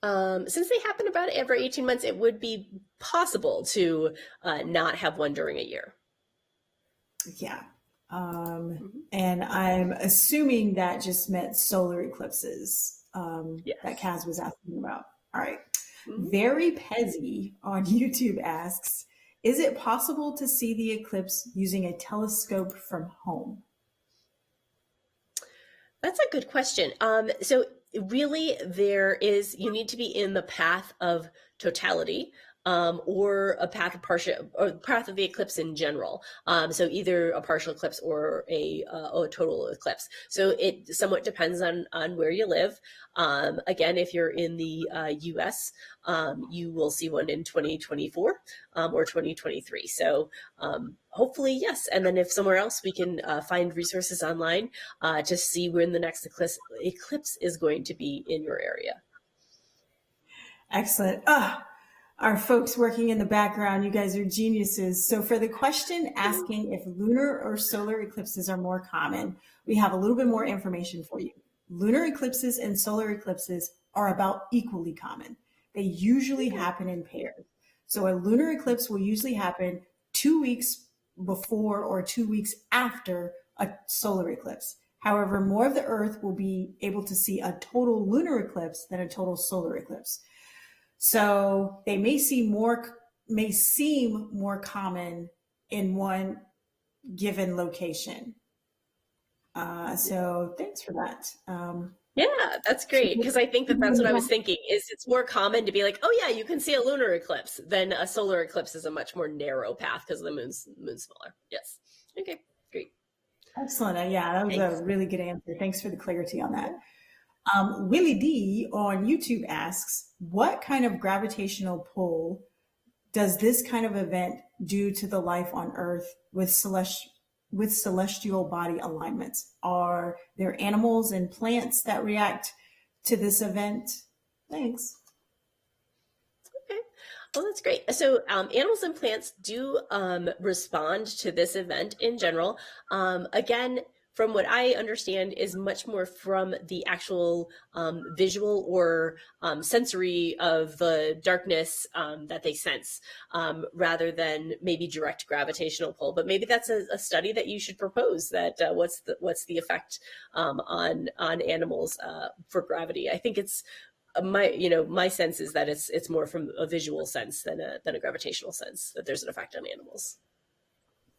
Since they happen about every 18 months, it would be possible to not have one during a year. Yeah. And I'm assuming that just meant solar eclipses Yes. that Kaz was asking about. All right. Very Pezzy on YouTube asks, is it possible to see the eclipse using a telescope from home? That's a good question. So really, you need to be in the path of totality, or a path of partial, or path of the eclipse in general. So either a partial eclipse or a total eclipse. So it somewhat depends on where you live. Again, if you're in the US, you will see one in 2024 or 2023. So hopefully, yes. And then if somewhere else, we can find resources online to see when the next eclipse is going to be in your area. Excellent. Our folks working in the background, you guys are geniuses. So for the question asking if lunar or solar eclipses are more common, we have a little bit more information for you. Lunar eclipses and solar eclipses are about equally common. They usually happen in pairs. So a lunar eclipse will usually happen 2 weeks before or 2 weeks after a solar eclipse. However, more of the Earth will be able to see a total lunar eclipse than a total solar eclipse. So they may seem more common in one given location. So thanks for that. Yeah, that's great, because I think that's what I was thinking, is it's more common to be like, oh yeah, you can see a lunar eclipse, than a solar eclipse is a much more narrow path because the moon's smaller. Yes. Okay, great. Excellent. Yeah, that was Thanks. a really good answer. Thanks for the clarity on that. Willie D on YouTube asks, what kind of gravitational pull does this kind of event do to the life on Earth with celestial body alignments? Are there animals and plants that react to this event? Thanks. Okay. Well, that's great. So animals and plants do respond to this event in general. Again, from what I understand, is much more from the actual visual or sensory of the darkness that they sense, rather than maybe direct gravitational pull. But maybe that's a study that you should propose. That what's the effect on animals for gravity? I think it's my sense is that it's more from a visual sense than a gravitational sense, that there's an effect on animals.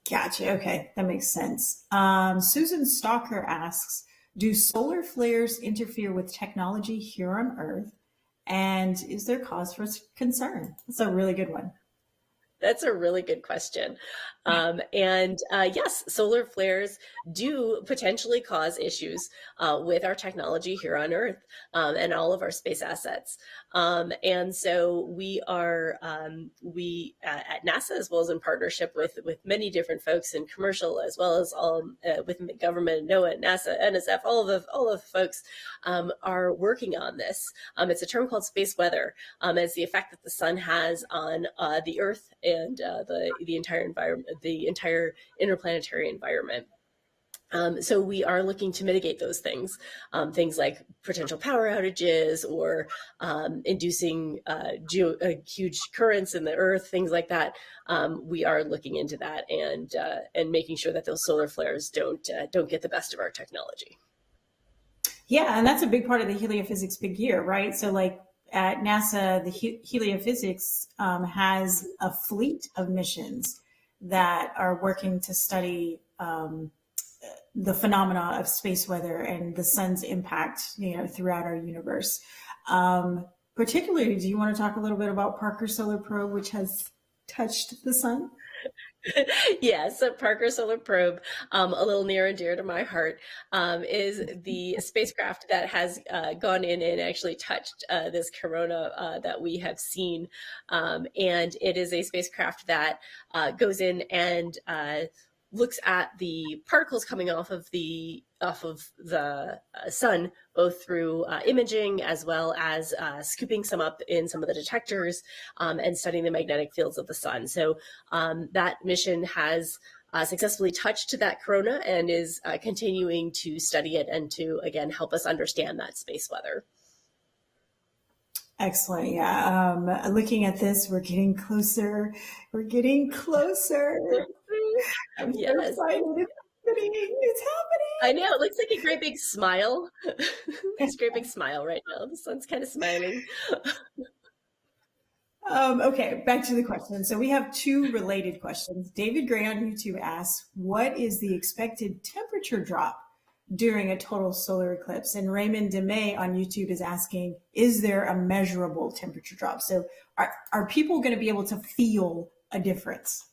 Gotcha. Okay, that makes sense. Susan Stalker asks, do solar flares interfere with technology here on Earth? And is there cause for concern? That's a really good one. That's a really good question. Yes, solar flares do potentially cause issues with our technology here on Earth, and all of our space assets. And so we are, at NASA, as well as in partnership with many different folks in commercial, as well as with government, NOAA, NASA, NSF, all of the folks are working on this. It's a term called space weather. It's the effect that the sun has on the Earth and the entire environment, the entire interplanetary environment. So we are looking to mitigate those things, things like potential power outages or inducing huge currents in the Earth, things like that. We are looking into that and making sure that those solar flares don't get the best of our technology. Yeah, and that's a big part of the heliophysics big year, right? So like at NASA, the heliophysics has a fleet of missions that are working to study the phenomena of space weather and the sun's impact, throughout our universe. Particularly, do you want to talk a little bit about Parker Solar Probe, which has touched the sun? Yeah, so Parker Solar Probe, a little near and dear to my heart, is the spacecraft that has gone in and actually touched this corona that we have seen. And it is a spacecraft that goes in and looks at the particles coming off of the sun, both through imaging as well as scooping some up in some of the detectors, and studying the magnetic fields of the sun. So that mission has successfully touched that corona and is continuing to study it and to, again, help us understand that space weather. Excellent. Yeah. Looking at this, we're getting closer. We're getting closer. I'm so Yes. excited. It's happening. I know. It looks like a great big smile. It's a great big smile right now. The sun's kind of smiling. Okay, back to the question. So we have two related questions. David Gray on YouTube asks, what is the expected temperature drop during a total solar eclipse? And Raymond DeMay on YouTube is asking, is there a measurable temperature drop? So are people going to be able to feel a difference?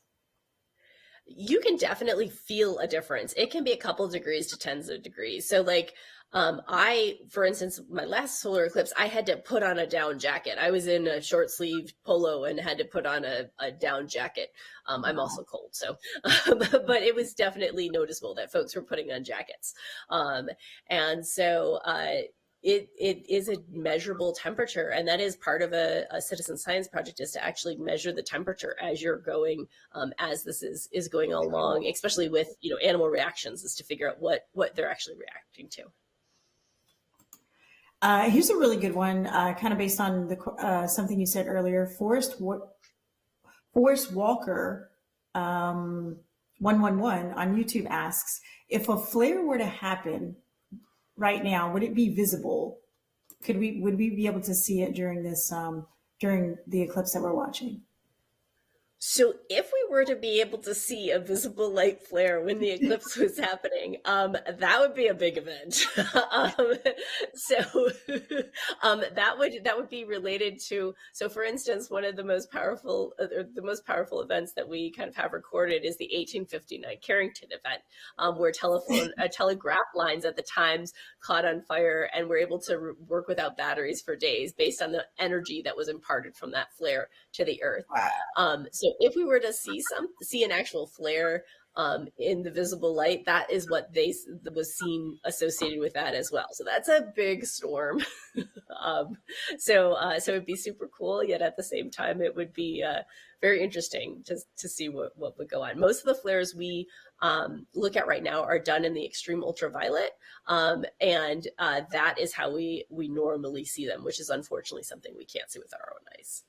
You can definitely feel a difference. It can be a couple degrees to tens of degrees. So like, for instance, my last solar eclipse, I had to put on a down jacket. I was in a short sleeved polo and had to put on a down jacket. I'm also cold, so, but it was definitely noticeable that folks were putting on jackets. And so, it is a measurable temperature, and that is part of a citizen science project, is to actually measure the temperature as you're going, as this is going along, especially with animal reactions, is to figure out what they're actually reacting to. Here's a really good one, kind of based on something you said earlier. Forrest Walker 111 on YouTube asks, if a flare were to happen right now, would it be visible? Would we be able to see it during the eclipse that we're watching? So if we were to be able to see a visible light flare when the eclipse was happening, that would be a big event. That would be related to, so for instance, one of the most powerful events that we kind of have recorded is the 1859 Carrington event, where telegraph lines at the times caught on fire and were able to work without batteries for days based on the energy that was imparted from that flare to the earth. Wow. So if we were to see an actual flare in the visible light, that is what was seen associated with that as well. So that's a big storm. So it'd be super cool, yet at the same time, it would be very interesting to see what would go on. Most of the flares we look at right now are done in the extreme ultraviolet, and that is how we normally see them, which is unfortunately something we can't see with our own eyes.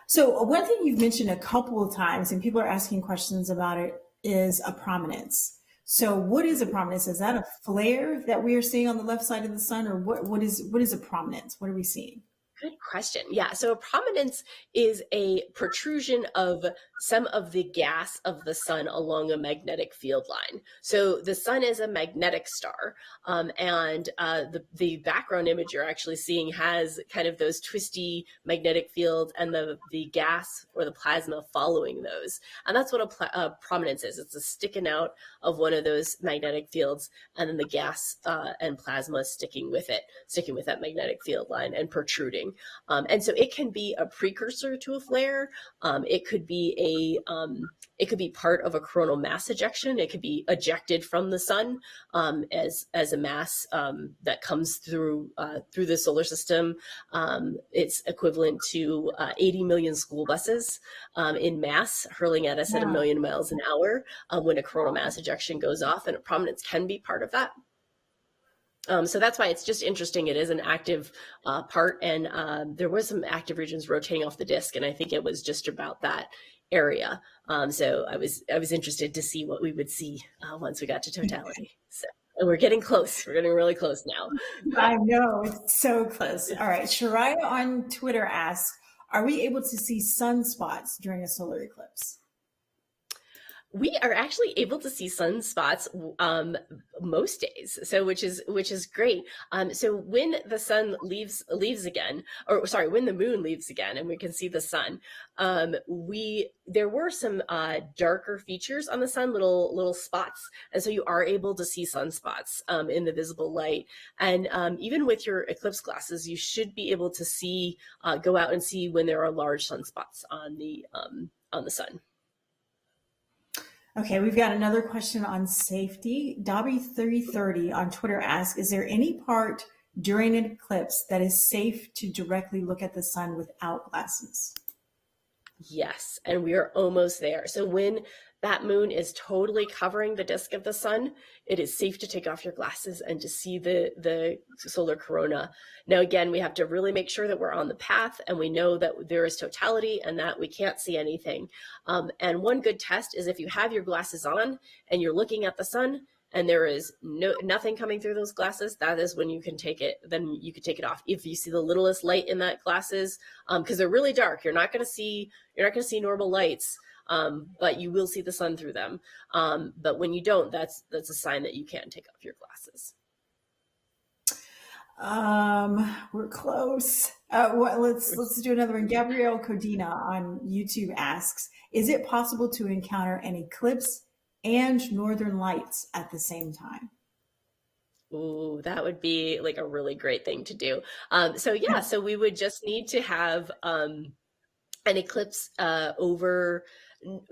So one thing you've mentioned a couple of times, and people are asking questions about it, is a prominence. So what is a prominence? Is that a flare that we are seeing on the left side of the sun, or what is a prominence? What are we seeing? Good question. Yeah. So a prominence is a protrusion of some of the gas of the sun along a magnetic field line. So the sun is a magnetic star, and the background image you're actually seeing has kind of those twisty magnetic fields and the gas or the plasma following those. And that's what a prominence is. It's a sticking out of one of those magnetic fields, and then the gas and plasma sticking with that magnetic field line and protruding. And so it can be a precursor to a flare. It could be part of a coronal mass ejection. It could be ejected from the sun as a mass that comes through the solar system. It's equivalent to 80 million school buses in mass hurling at us at 1 million miles an hour when a coronal mass ejection goes off, and a prominence can be part of that. So that's why it's just interesting. It is an active part, and there was some active regions rotating off the disk, and I think it was just about that area. So I was interested to see what we would see once we got to totality. So, and we're getting close. We're getting really close now. I know, it's so close. All right. Shariah on Twitter asks, are we able to see sunspots during a solar eclipse? We are actually able to see sunspots most days, so which is great. So when the sun leaves again, or sorry, when the moon leaves again, and we can see the sun, there were some darker features on the sun, little spots, and so you are able to see sunspots in the visible light. And even with your eclipse glasses, you should be able to see, go out and see when there are large sunspots on the sun. Okay, we've got another question on safety. Dobby330 on Twitter asks, is there any part during an eclipse that is safe to directly look at the sun without glasses? Yes, and we are almost there. So when that moon is totally covering the disk of the sun, it is safe to take off your glasses and to see the solar corona. Now, again, we have to really make sure that we're on the path and we know that there is totality and that we can't see anything. And one good test is if you have your glasses on and you're looking at the sun, and there is nothing coming through those glasses, that is when you can take it, then you can take it off. If you see the littlest light in that glasses, because they're really dark, you're not going to see normal lights, but you will see the sun through them. But when you don't, that's a sign that you can take off your glasses. We're close. Let's do another one. Gabrielle Codina on YouTube asks, is it possible to encounter an eclipse and northern lights at the same time? Ooh, that would be like a really great thing to do. So we would just need to have an eclipse over.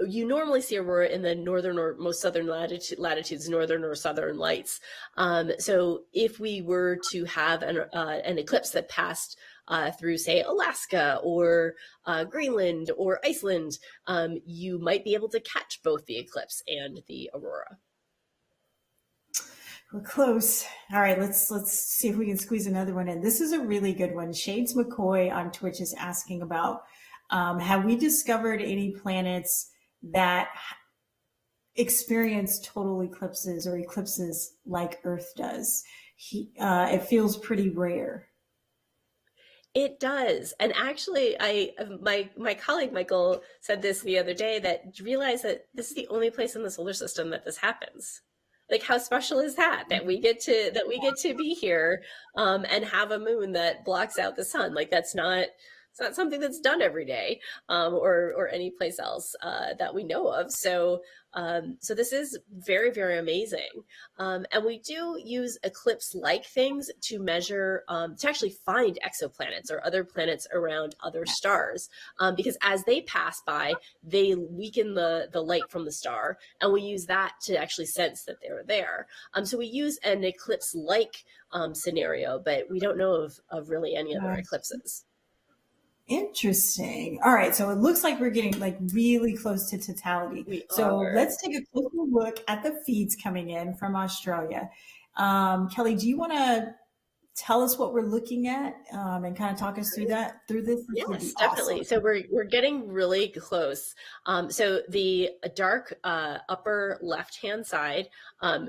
You normally see aurora in the northern or most southern latitudes, northern or southern lights. So if we were to have an eclipse that passed through, say, Alaska or Greenland or Iceland, you might be able to catch both the eclipse and the aurora. We're close. All right, let's see if we can squeeze another one in. This is a really good one. Shades McCoy on Twitch is asking about, have we discovered any planets that experience total eclipses or eclipses like Earth does? It feels pretty rare. It does. And actually, my colleague Michael said this the other day, that realize that this is the only place in the solar system that this happens. Like, how special is that we get to be here and have a moon that blocks out the sun? Like, it's not something that's done every day, or any place else that we know of. So this is very, very amazing. And we do use eclipse-like things to measure, to actually find exoplanets or other planets around other stars, because as they pass by, they weaken the light from the star, and we use that to actually sense that they're there. So we use an eclipse-like scenario, but we don't know of really any other eclipses. Interesting. All right, so it looks like we're getting like really close to totality. Let's take a closer look at the feeds coming in from Australia. Kelly, do you want to tell us what we're looking at and kind of talk us through this? Yes, definitely. Awesome. So we're getting really close. So the dark upper left-hand side,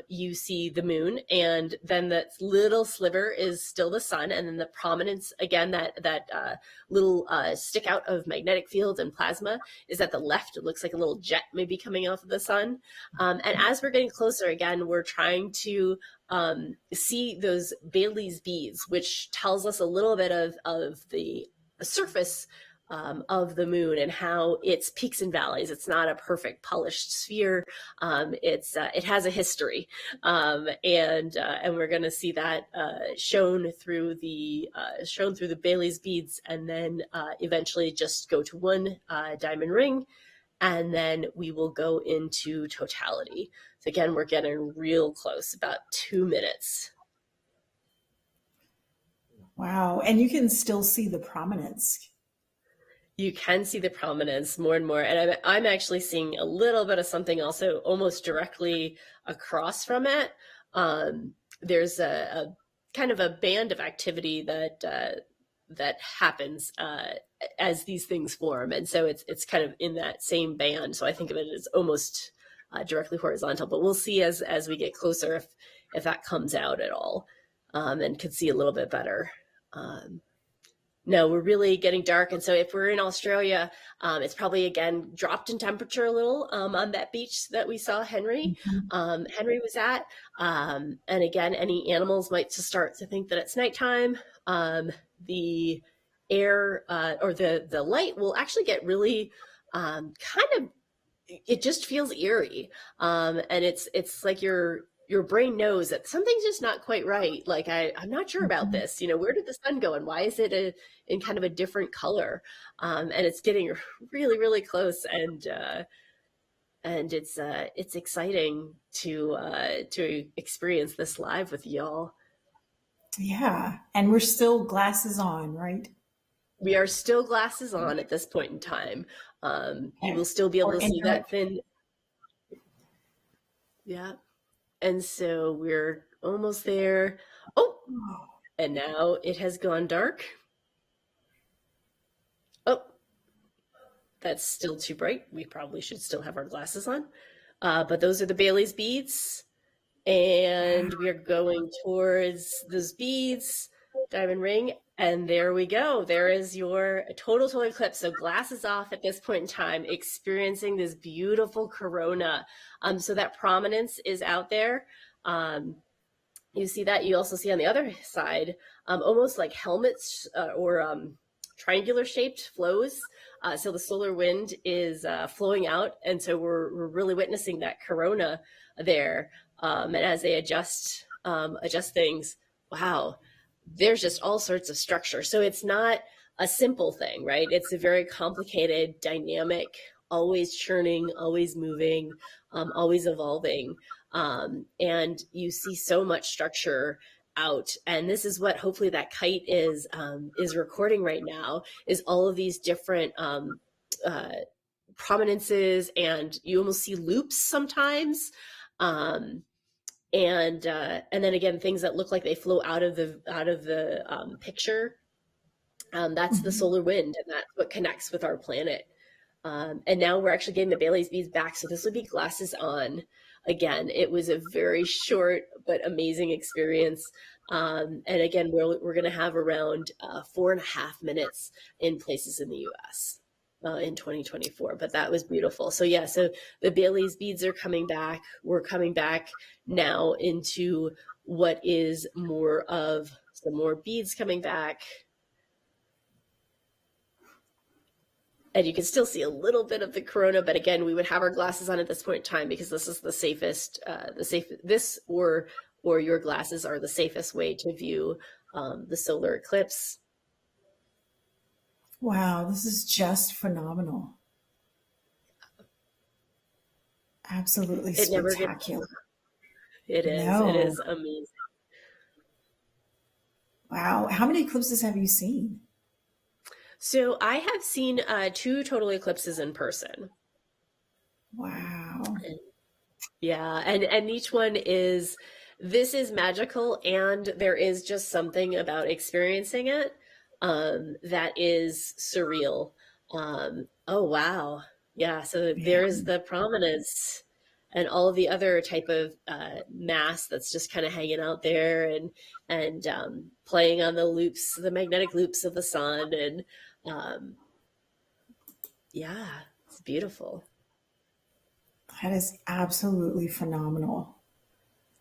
you see the moon, and then that little sliver is still the sun, and then the prominence, again, that little stick out of magnetic field and plasma is at the left. It looks like a little jet maybe coming off of the sun. And as we're getting closer, again, we're trying to see those Bailey's beads, which tells us a little bit of the surface of the moon and how it's peaks and valleys. It's not a perfect polished sphere. It has a history, and we're going to see that shown through the Bailey's beads, and then eventually just go to one diamond ring. And then we will go into totality. So again, we're getting real close, about 2 minutes. Wow. And you can still see the prominence. You can see the prominence more and more. And I'm actually seeing a little bit of something also almost directly across from it. There's a kind of a band of activity that happens as these things form, and so it's kind of in that same band. So I think of it as almost directly horizontal, but we'll see as we get closer if that comes out at all, and could see a little bit better. No, we're really getting dark, and so if we're in Australia, it's probably again dropped in temperature a little on that beach that we saw Henry was at, and again, any animals might just start to think that it's nighttime. The air or the light will actually get really kind of, it just feels eerie, and it's like your brain knows that something's just not quite right. Like I'm not sure about this. Where did the sun go, and why is it in kind of a different color? And it's getting really, really close, and and it's exciting to experience this live with y'all. Yeah. And we're still glasses on, right? We are still glasses on at this point in time. You will still be able Or to see that indirect. thin. Yeah. And so we're almost there. Oh, and now it has gone dark. Oh, that's still too bright. We probably should still have our glasses on. But those are the Bailey's beads. And we are going towards those beads, diamond ring. And there we go. There is your total eclipse. So glasses off at this point in time, experiencing this beautiful corona. So that prominence is out there. You see that. You also see on the other side, almost like helmets or triangular shaped flows. So the solar wind is flowing out. And so we're really witnessing that corona there. And as they adjust things, wow, there's just all sorts of structure. So it's not a simple thing, right? It's a very complicated, dynamic, always churning, always moving, always evolving. And you see so much structure out. And this is what hopefully that kite is recording right now, is all of these different prominences, and you almost see loops sometimes. And then again, things that look like they flow out of the picture. That's the solar wind, and that's what connects with our planet. And now we're actually getting the Bailey's beads back, so this would be glasses on. Again, it was a very short but amazing experience. And again, we're going to have around 4.5 minutes in places in the U.S. In 2024, but that was beautiful. So yeah, so the Bailey's beads are coming back. We're coming back now into what is more of some more beads coming back. And you can still see a little bit of the corona, but again, we would have our glasses on at this point in time because this is the safest, this or your glasses are the safest way to view the solar eclipse. Wow, this is just phenomenal. Absolutely spectacular. It is amazing. Wow. How many eclipses have you seen? So I have seen 2 total eclipses in person. Wow. Yeah, and each one is magical, and there is just something about experiencing it that is surreal. Oh wow. Yeah, so there's the prominence and all of the other type of mass that's just kind of hanging out there and playing on the loops, the magnetic loops of the sun, and yeah, it's beautiful. That is absolutely phenomenal.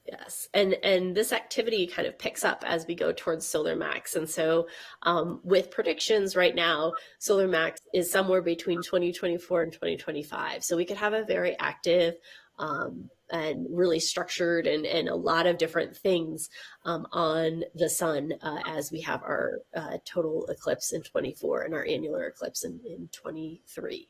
Yes, and this activity kind of picks up as we go towards solar max. And so with predictions right now, solar max is somewhere between 2024 and 2025. So we could have a very active and really structured and a lot of different things on the sun as we have our total eclipse in 24 and our annular eclipse in 23.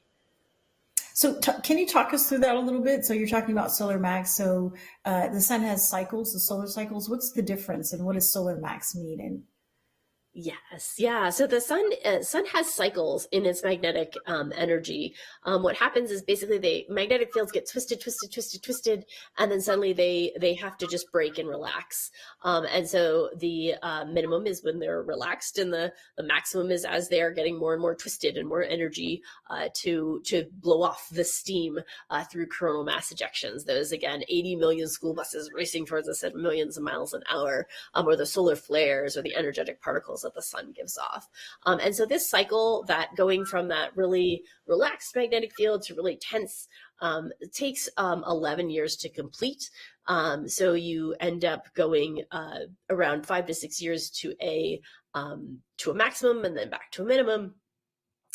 So can you talk us through that a little bit? So you're talking about solar max. So the sun has cycles, the solar cycles. What's the difference, and what does solar max mean? And Yes, yeah. So the sun has cycles in its magnetic energy. What happens is basically the magnetic fields get twisted, and then suddenly they have to just break and relax. And so the minimum is when they're relaxed, and the maximum is as they are getting more and more twisted and more energy to blow off the steam through coronal mass ejections. Those again, 80 million school buses racing towards us at millions of miles an hour, or the solar flares or the energetic particles that the sun gives off. And so this cycle, that going from that really relaxed magnetic field to really tense, it takes 11 years to complete. So you end up going around 5 to 6 years to a maximum, and then back to a minimum,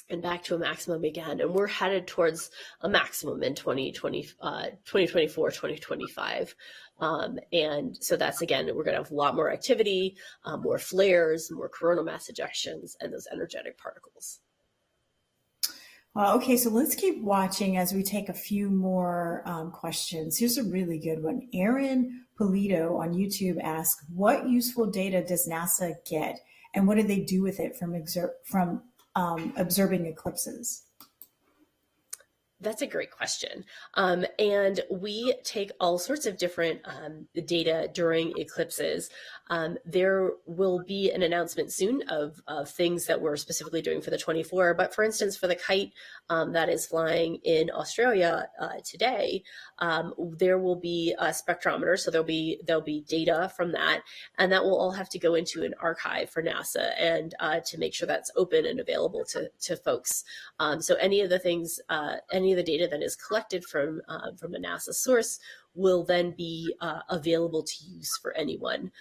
and back to a maximum again. And we're headed towards a maximum in 2024, 2025. And so that's, again, we're going to have a lot more activity, more flares, more coronal mass ejections, and those energetic particles. Well, okay, so let's keep watching as we take a few more questions. Here's a really good one. Aaron Polito on YouTube asks, "What useful data does NASA get, and what do they do with it from observing eclipses?" That's a great question. And we take all sorts of different data during eclipses. There will be an announcement soon of things that we're specifically doing for the 24. But for instance, for the kite that is flying in Australia today, there will be a spectrometer. So there'll be data from that, and that will all have to go into an archive for NASA and to make sure that's open and available to folks. So any of the things, any of the data that is collected from a NASA source will then be available to use for anyone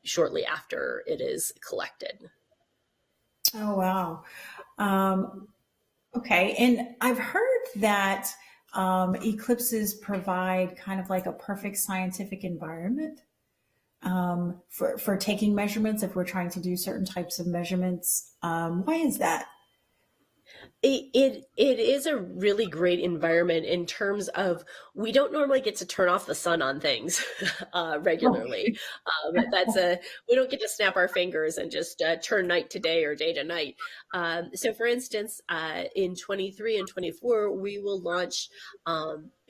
shortly after it is collected. Oh, wow. Okay, and I've heard that eclipses provide kind of like a perfect scientific environment for taking measurements if we're trying to do certain types of measurements. Why is that? It is a really great environment in terms of we don't normally get to turn off the sun on things regularly. We don't get to snap our fingers and just turn night to day or day to night. So for instance, in 23 and 24, we will launch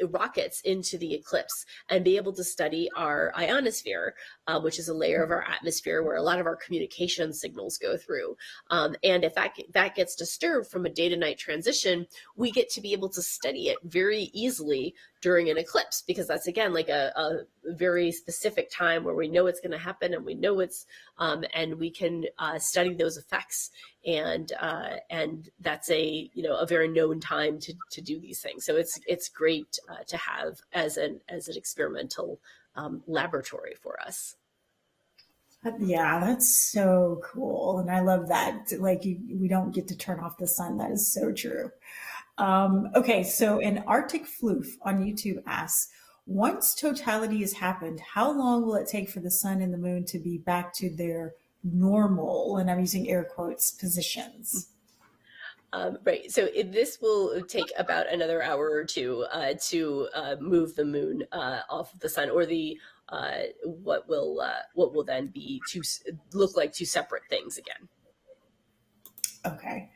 rockets into the eclipse and be able to study our ionosphere, which is a layer of our atmosphere where a lot of our communication signals go through. And if that gets disturbed from a day to night transition, we get to be able to study it very easily during an eclipse, because that's again like a very specific time where we know it's going to happen and we know it's and we can study those effects, and that's a very known time to do these things. So it's great to have as an experimental laboratory for us. Yeah, that's so cool. And I love that. Like, we don't get to turn off the sun. That is so true. Okay, so an Arctic Floof on YouTube asks, once totality has happened, how long will it take for the sun and the moon to be back to their normal, and I'm using air quotes, positions? Right. So this will take about another hour or two to move the moon off of the sun, or the what will then be look like two separate things again. Okay.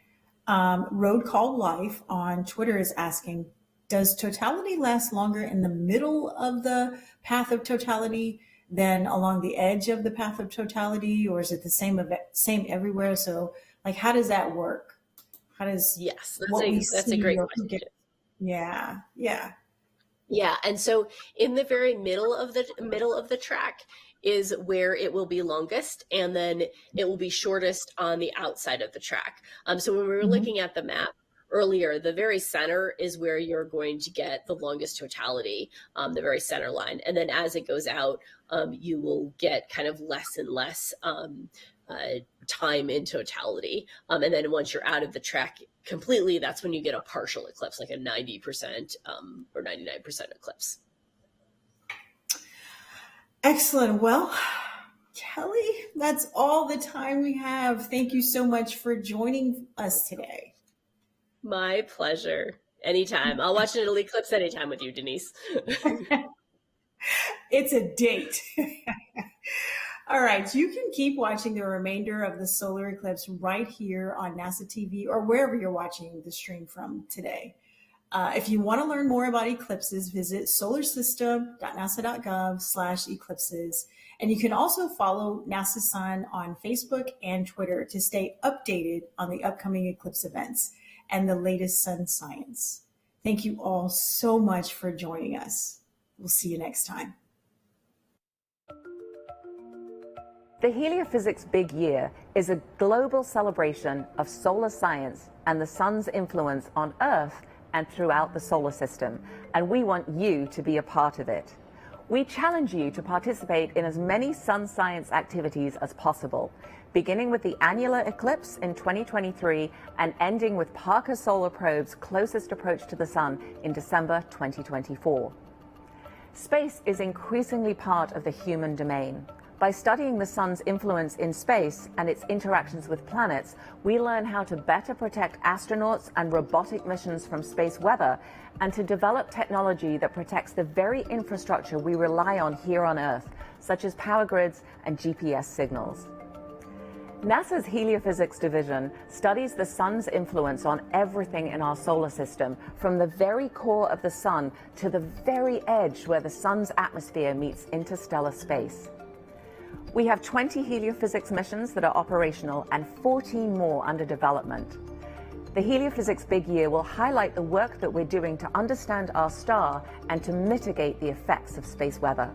Road Call Life on Twitter is asking, does totality last longer in the middle of the path of totality than along the edge of the path of totality, or is it the same everywhere? So, like, how does that work? How does Yes, that's a see great or question. Yeah, yeah. Yeah, and so in the very middle of the track is where it will be longest, and then it will be shortest on the outside of the track. So when we were Mhm. looking at the map earlier, the very center is where you're going to get the longest totality, the very center line, and then as it goes out, you will get kind of less and less time in totality, and then once you're out of the track completely, that's when you get a partial eclipse, like a 90% or 99% eclipse. Excellent. Well, Kelly, that's all the time we have. Thank you so much for joining us today. My pleasure. Anytime. I'll watch an eclipse anytime with you, Denise. It's a date. All right, you can keep watching the remainder of the solar eclipse right here on NASA TV or wherever you're watching the stream from today. If you want to learn more about eclipses, visit solarsystem.nasa.gov/eclipses. And you can also follow NASA Sun on Facebook and Twitter to stay updated on the upcoming eclipse events and the latest sun science. Thank you all so much for joining us. We'll see you next time. The Heliophysics Big Year is a global celebration of solar science and the sun's influence on Earth and throughout the solar system, and we want you to be a part of it. We challenge you to participate in as many sun science activities as possible, beginning with the annular eclipse in 2023 and ending with Parker Solar Probe's closest approach to the sun in December 2024. Space is increasingly part of the human domain. By studying the sun's influence in space and its interactions with planets, we learn how to better protect astronauts and robotic missions from space weather, and to develop technology that protects the very infrastructure we rely on here on Earth, such as power grids and GPS signals. NASA's Heliophysics division studies the sun's influence on everything in our solar system, from the very core of the sun to the very edge where the sun's atmosphere meets interstellar space. We have 20 heliophysics missions that are operational and 14 more under development. The Heliophysics Big Year will highlight the work that we're doing to understand our star and to mitigate the effects of space weather.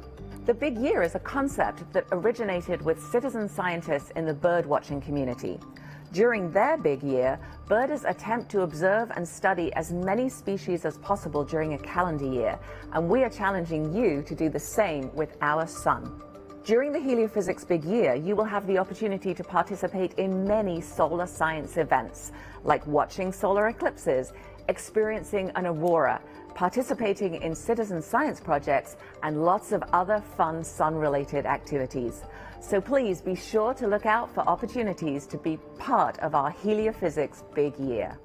The Big Year is a concept that originated with citizen scientists in the bird-watching community. During their big year, birders attempt to observe and study as many species as possible during a calendar year, and we are challenging you to do the same with our sun. During the Heliophysics Big Year, you will have the opportunity to participate in many solar science events, like watching solar eclipses, experiencing an aurora, participating in citizen science projects, and lots of other fun sun-related activities. So please be sure to look out for opportunities to be part of our Heliophysics Big Year.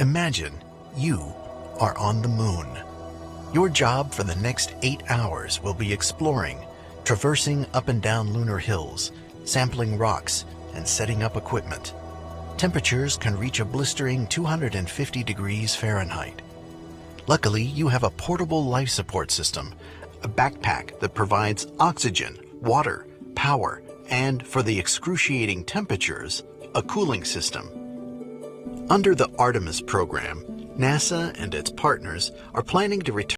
Imagine you are on the moon. Your job for the next 8 hours will be exploring, traversing up and down lunar hills, sampling rocks, and setting up equipment. Temperatures can reach a blistering 250 degrees Fahrenheit. Luckily, you have a portable life support system, a backpack that provides oxygen, water, power, and, for the excruciating temperatures, a cooling system. Under the Artemis program, NASA and its partners are planning to return